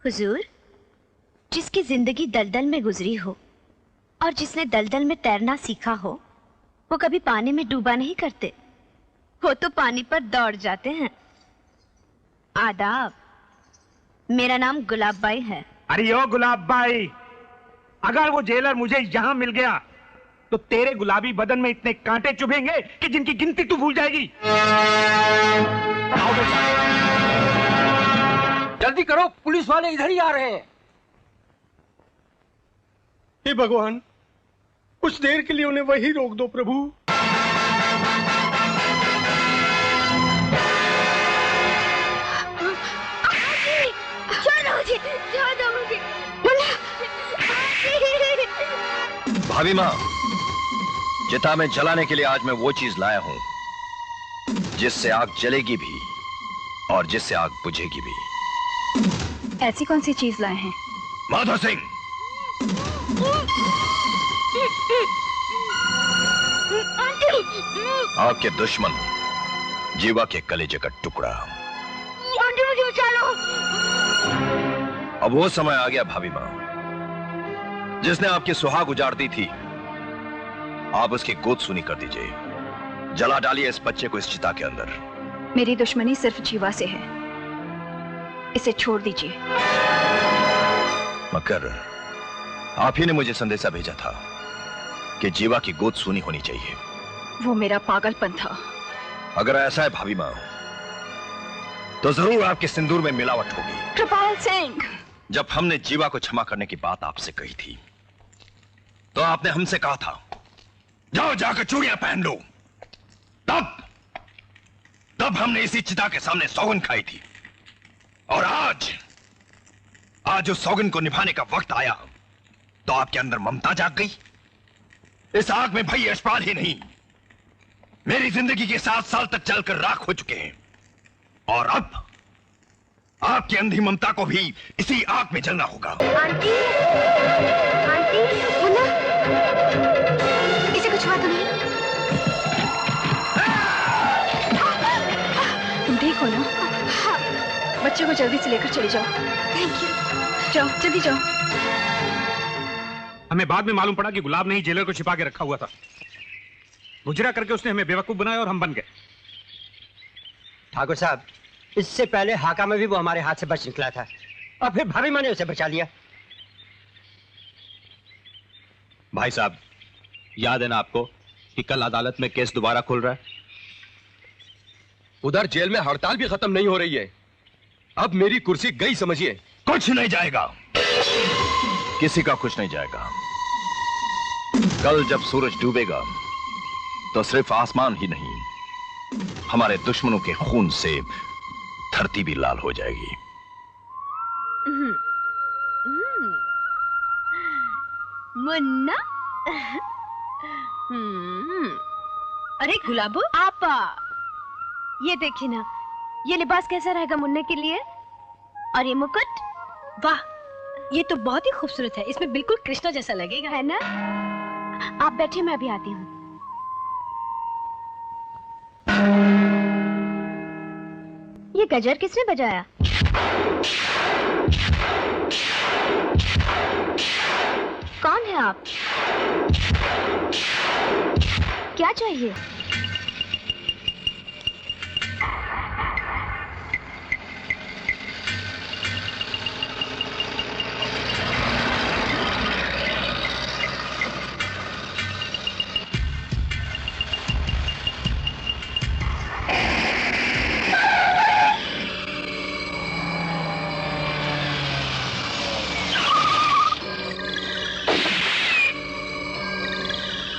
हुजूर, जिसकी जिंदगी दलदल में गुजरी हो और जिसने दलदल में तैरना सीखा हो, वो कभी पानी में डूबा नहीं करते, वो तो पानी पर दौड़ जाते हैं। आदाब, मेरा नाम गुलाबबाई है। अरे ओ गुलाबबाई, अगर वो जेलर मुझे यहां मिल गया तो तेरे गुलाबी बदन में इतने कांटे चुभेंगे कि जिनकी गिनती तू भूल जाएगी। जल्दी करो, पुलिस वाले इधर ही आ रहे हैं। हे भगवान, कुछ देर के लिए उन्हें वही रोक दो प्रभु। छोड़ दो मुझे। भाभी माँ, चिता में जलाने के लिए आज मैं वो चीज लाया हूं जिससे आग जलेगी भी और जिससे आग बुझेगी भी। ऐसी कौन सी चीज लाए हैं? माधव सिंह, आपके दुश्मन जीवा के कलेजे का टुकड़ा। आंटी मुझे बचा लो। अब वो समय आ गया भाभी माँ, जिसने आपकी सुहाग उजाड़ दी थी, आप उसकी गोद सुनी कर दीजिए। जला डालिए इस बच्चे को इस चिता के अंदर। मेरी दुश्मनी सिर्फ जीवा से है, इसे छोड़ दीजिए। मकर, आप ही ने मुझे संदेशा भेजा था कि जीवा की गोद सुनी होनी चाहिए। वो मेरा पागलपन था। अगर ऐसा है भाभी माँ, तो जरूर आपके सिंदूर में मिलावट होगी। कृपाल सिंह, जब हमने जीवा को क्षमा करने की बात आपसे कही थी, तो आपने हमसे कहा था जाओ जाकर चूड़ियां पहन लो। तब हमने इसी चिता के सामने सौगन खाई थी, और आज उस सौगन को निभाने का वक्त आया तो आपके अंदर ममता जाग गई। इस आग में भाई यशपाल ही नहीं, मेरी जिंदगी के 7 साल तक जलकर राख हो चुके हैं, और अब आपकी अंधी ममता को भी इसी आग में जलना होगा। आंटी, आंटी, मुन्ना, इसे कुछ हुआ तो नहीं? तुम ठीक हो ना? बच्चे को जल्दी से लेकर चली जाओ। Thank you. जाओ, जल्दी जाओ। हमें बाद में मालूम पड़ा कि गुलाब ने ही जेलर को छिपा के रखा हुआ था। गुजरा करके उसने हमें बेवकूफ बनाया और हम बन गए। ठाकुर साहब, इससे पहले हाका में भी वो हमारे हाथ से बच निकला था, और फिर भाभी माँ ने उसे बचा लिया। भाई साहब, याद है ना आपको कि कल अदालत में केस दोबारा खुल रहा है? उधर जेल में हड़ताल भी खत्म नहीं हो रही है। अब मेरी कुर्सी गई समझिए। कुछ नहीं जाएगा, किसी का कुछ नहीं जाएगा। कल जब सूरज डूबेगा तो सिर्फ आसमान ही नहीं, हमारे दुश्मनों के खून से धरती भी लाल हो जाएगी। मुन्ना, अरे गुलाबो, आपा, ये देखिए ना, ये लिबास कैसा रहेगा मुन्ने के लिए? और ये मुकुट, वाह, ये तो बहुत ही खूबसूरत है। इसमें बिल्कुल कृष्णा जैसा लगेगा, है ना? आप बैठिए, मैं अभी आती हूँ। ये गजर किसने बजाया? कौन है आप? क्या चाहिए?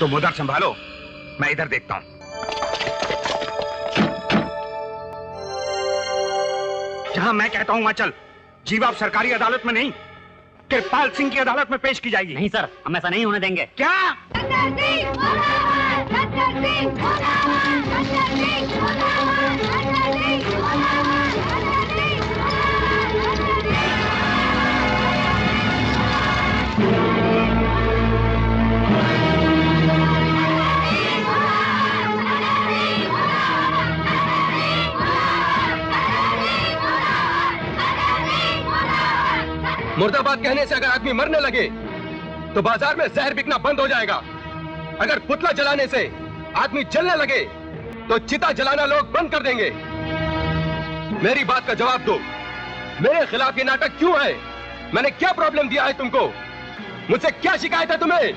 तुम उधर संभालो, मैं इधर देखता हूं। जहां मैं कहता हूं वहां चल। जीवा अब सरकारी अदालत में नहीं, कृपाल सिंह की अदालत में पेश की जाएगी। नहीं सर, हम ऐसा नहीं होने देंगे। क्या? मुर्दाबाद कहने से अगर आदमी मरने लगे तो बाजार में जहर बिकना बंद हो जाएगा। अगर पुतला जलाने से आदमी जलने लगे तो चिता जलाना लोग बंद कर देंगे। मेरी बात का जवाब दो, मेरे खिलाफ ये नाटक क्यों है? मैंने क्या प्रॉब्लम दिया है तुमको? मुझसे क्या शिकायत है तुम्हें?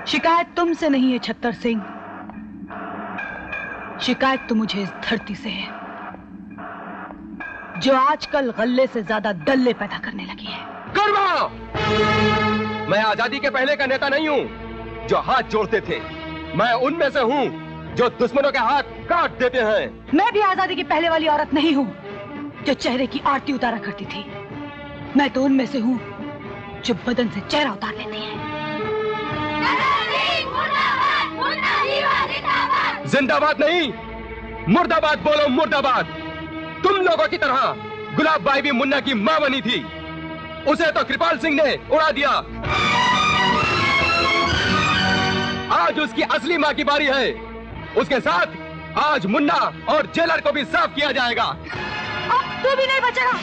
शिकायत तुमसे नहीं है छत्तर सिंह, शिकायत तो मुझे इस धरती से है जो आजकल गल्ले से ज्यादा दल्ले पैदा करने लगी है। कर्मा! मैं आजादी के पहले का नेता नहीं हूं जो हाथ जोड़ते थे, मैं उनमें से हूं जो दुश्मनों के हाथ काट देते हैं। मैं भी आजादी की पहले वाली औरत नहीं हूं जो चेहरे की आरती उतारा करती थी, मैं तो उनमें से हूं जो बदन से चेहरा उतार लेती है। जिंदाबाद नहीं, मुर्दाबाद बोलो, मुर्दाबाद। तुम लोगों की तरह गुलाब बाई भी मुन्ना की मां बनी थी, उसे तो कृपाल सिंह ने उड़ा दिया। आज उसकी असली मां की बारी है। उसके साथ आज मुन्ना और जेलर को भी साफ किया जाएगा। अब तू भी नहीं बचेगा।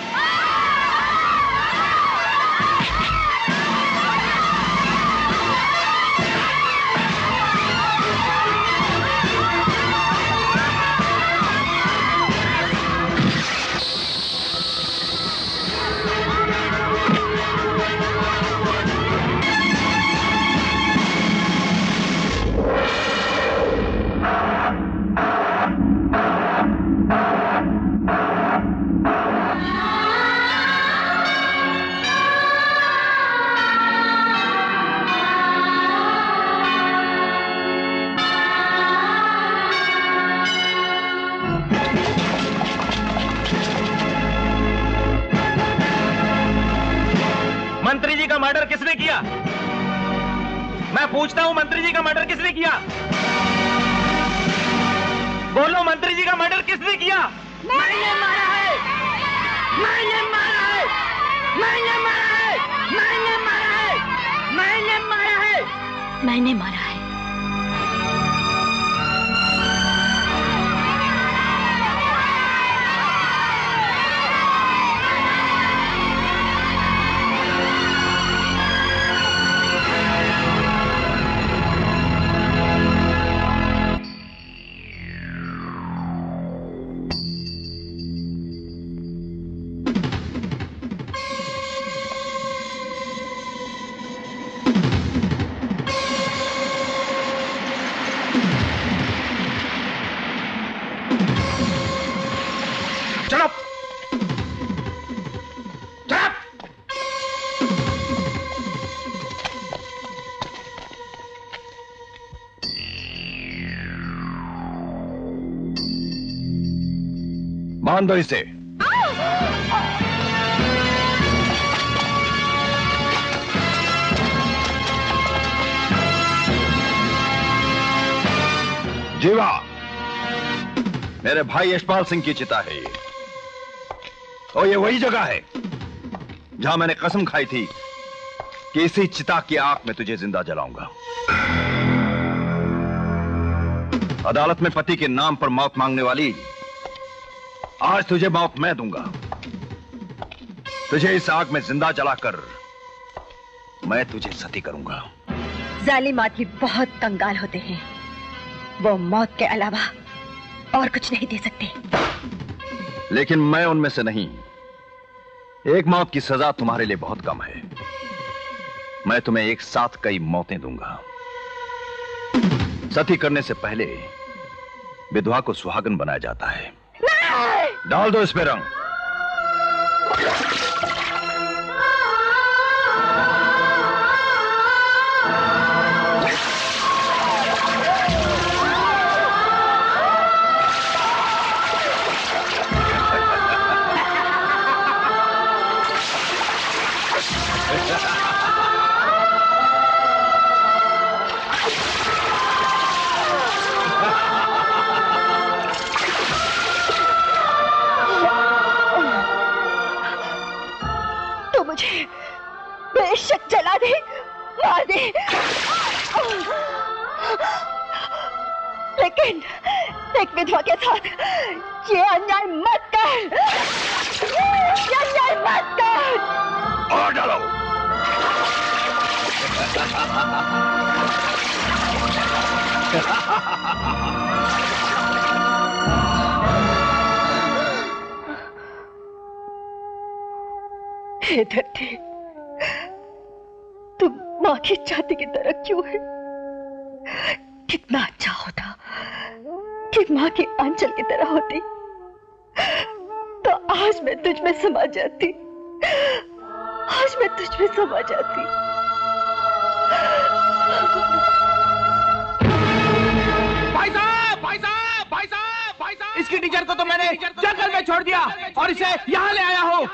मंत्री जी का मर्डर किसने किया? मैं पूछता हूं, मंत्री जी का मर्डर किसने किया? बोलो, मंत्री जी का मर्डर किसने किया? मैंने मारा है, मैंने मारा है, मैंने मारा है, मैंने मारा है, मैंने मारा है, मैंने मारा है। बांध दो इसे। जीवा, मेरे भाई यशपाल सिंह की चिता है ये, और ये वही जगह है जहां मैंने कसम खाई थी कि इसी चिता की आग में तुझे जिंदा जलाऊंगा। अदालत में पति के नाम पर मौत मांगने वाली, आज तुझे मौत मैं दूंगा। तुझे इस आग में जिंदा जलाकर मैं तुझे सती करूंगा। जालिम आदमी बहुत कंगाल होते हैं, वो मौत के अलावा और कुछ नहीं दे सकते। लेकिन मैं उनमें से नहीं। एक मौत की सजा तुम्हारे लिए बहुत कम है। मैं तुम्हें एक साथ कई मौतें दूंगा। सती करने से पहले विधवा को सुहागन बनाया जाता है। डाल दो इस पे रंग। बेशक जला दे, मार दे, लेकिन एक विधवा के साथ ये अन्याय मत कर, ये अन्याय मत कर। और डालो। हे धरती, तुम माँ की छाती की तरह क्यों है? कितना अच्छा होता कि माँ की आंचल की तरह होती, तो आज मैं तुझ में समा जाती, आज मैं तुझ में समा जाती। भाई साहब, भाई साहब, भाई साहब, भाई साहब, इसकी टीचर को तो मैंने जंगल में छोड़ दिया और इसे यहाँ ले आया हूँ।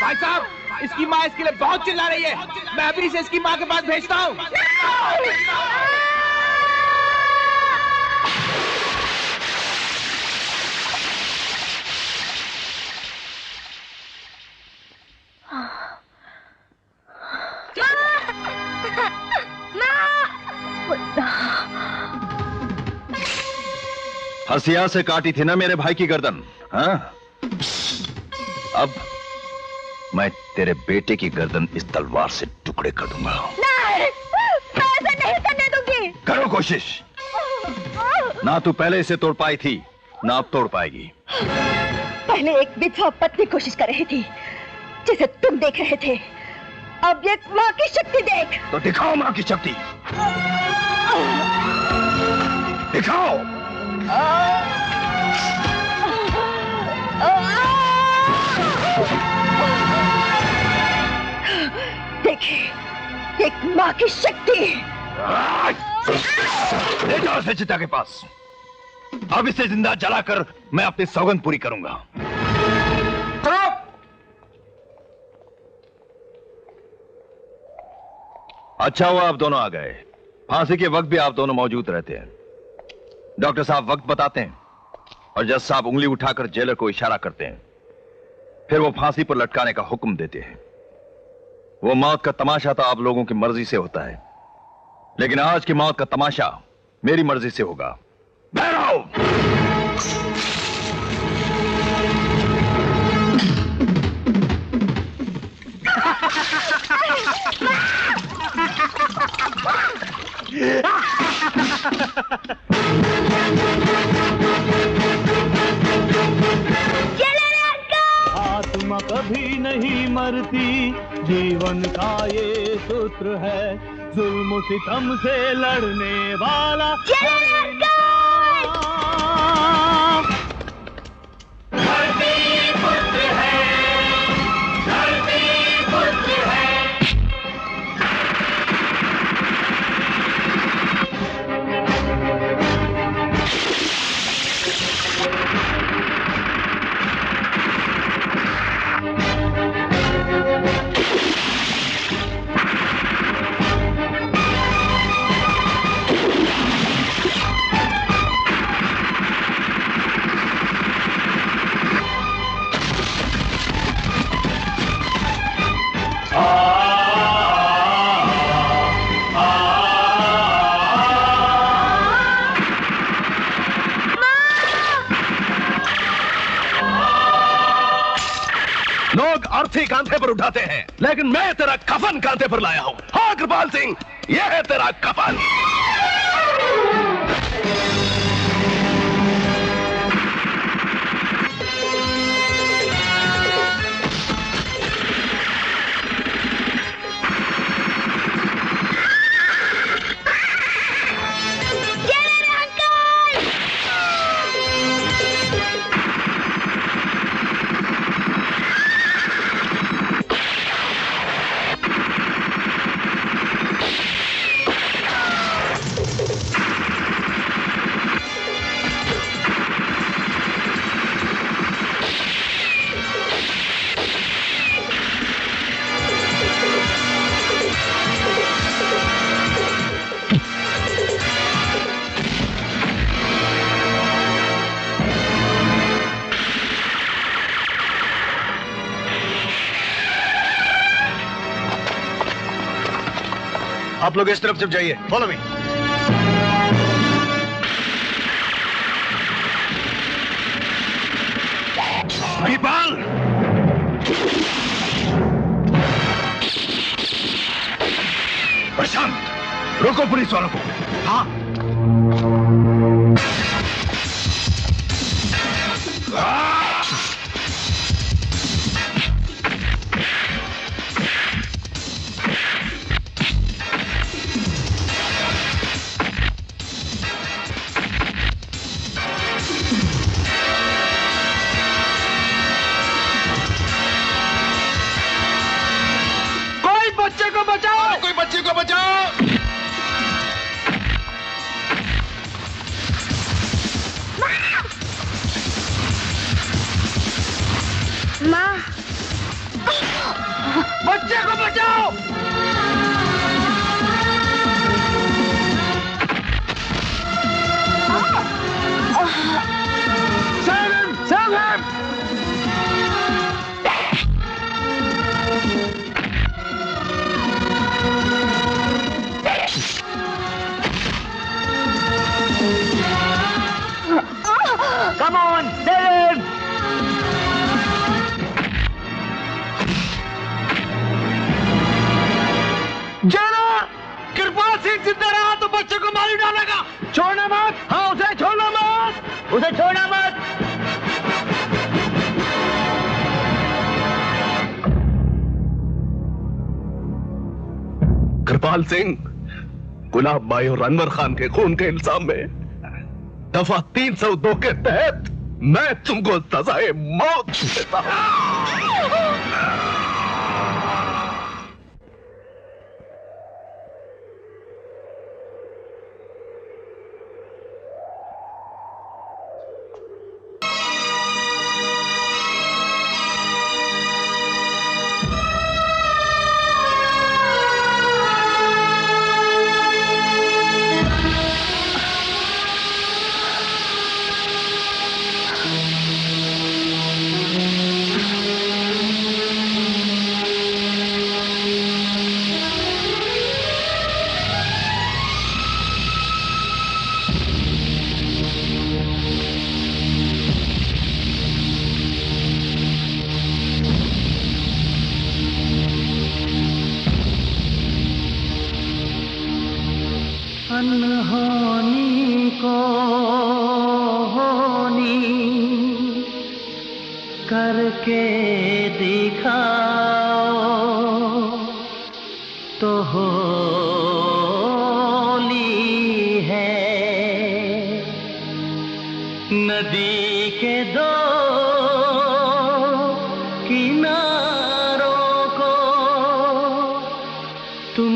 भाई साहब, इसकी माँ इसके लिए बहुत चिल्ला रही है। मैं अभी इसे इसकी माँ के पास भेजता हूँ। हसिया से काटी थी ना मेरे भाई की गर्दन, हाँ? अब मैं तेरे बेटे की गर्दन इस तलवार से टुकड़े कर दूंगा। नहीं, मैं ऐसा नहीं करने दूंगी। करो कोशिश। ना तू पहले इसे तोड़ पाई थी, ना अब तोड़ पाएगी। पहले एक विधवा पत्नी कोशिश कर रही थी, जिसे तुम देख रहे थे। अब ये माँ की शक्ति देख। तो दिखाओ माँ की शक्ति, दिखाओ। देखिए, एक माँ की शक्ति। ले जाओ इसे चिता के पास। अब इसे जिंदा जलाकर मैं अपनी सौगंध पूरी करूंगा। अच्छा हुआ आप दोनों आ गए। फांसी के वक्त भी आप दोनों मौजूद रहते हैं। डॉक्टर साहब वक्त बताते हैं और जज साहब उंगली उठाकर जेलर को इशारा करते हैं, फिर वो फांसी पर लटकाने का हुक्म देते हैं। वो मौत का तमाशा तो आप लोगों की मर्जी से होता है, लेकिन आज की मौत का तमाशा मेरी मर्जी से होगा। भैरव! आत्मा कभी नहीं मरती, जीवन का ये सूत्र है, जुल्म सितम से लड़ने वाला अर्थी कांधे पर उठाते हैं, लेकिन मैं तेरा कफन कांधे पर लाया हूं। हाँ कृपाल सिंह, यह है तेरा कफन। आप लोग इस तरफ जाइए, फॉलो मी। महिपाल, प्रशांत, रोको पुलिस वालों को। हाँ। कोई बच्चे को बचाओ, कोई बच्चे को बचाओ। माँ, बच्चे को बचाओ। Save him! Come on, save him! Jailer, Kripal Singh जिंदा रहा तो बच्चे को मार ही डालेगा। छोड़ना मत। हाँ, उसे छोड़ना मत, उसे छोड़ना मत। कृपाल सिंह, गुलाब भाई और अनवर खान के खून के इल्जाम में दफा 302 के तहत मैं तुमको सजाए मौत देता हूं। अनहोनी को होनी करके दिखाओ तो होली है। नदी के दो किनारों को तुम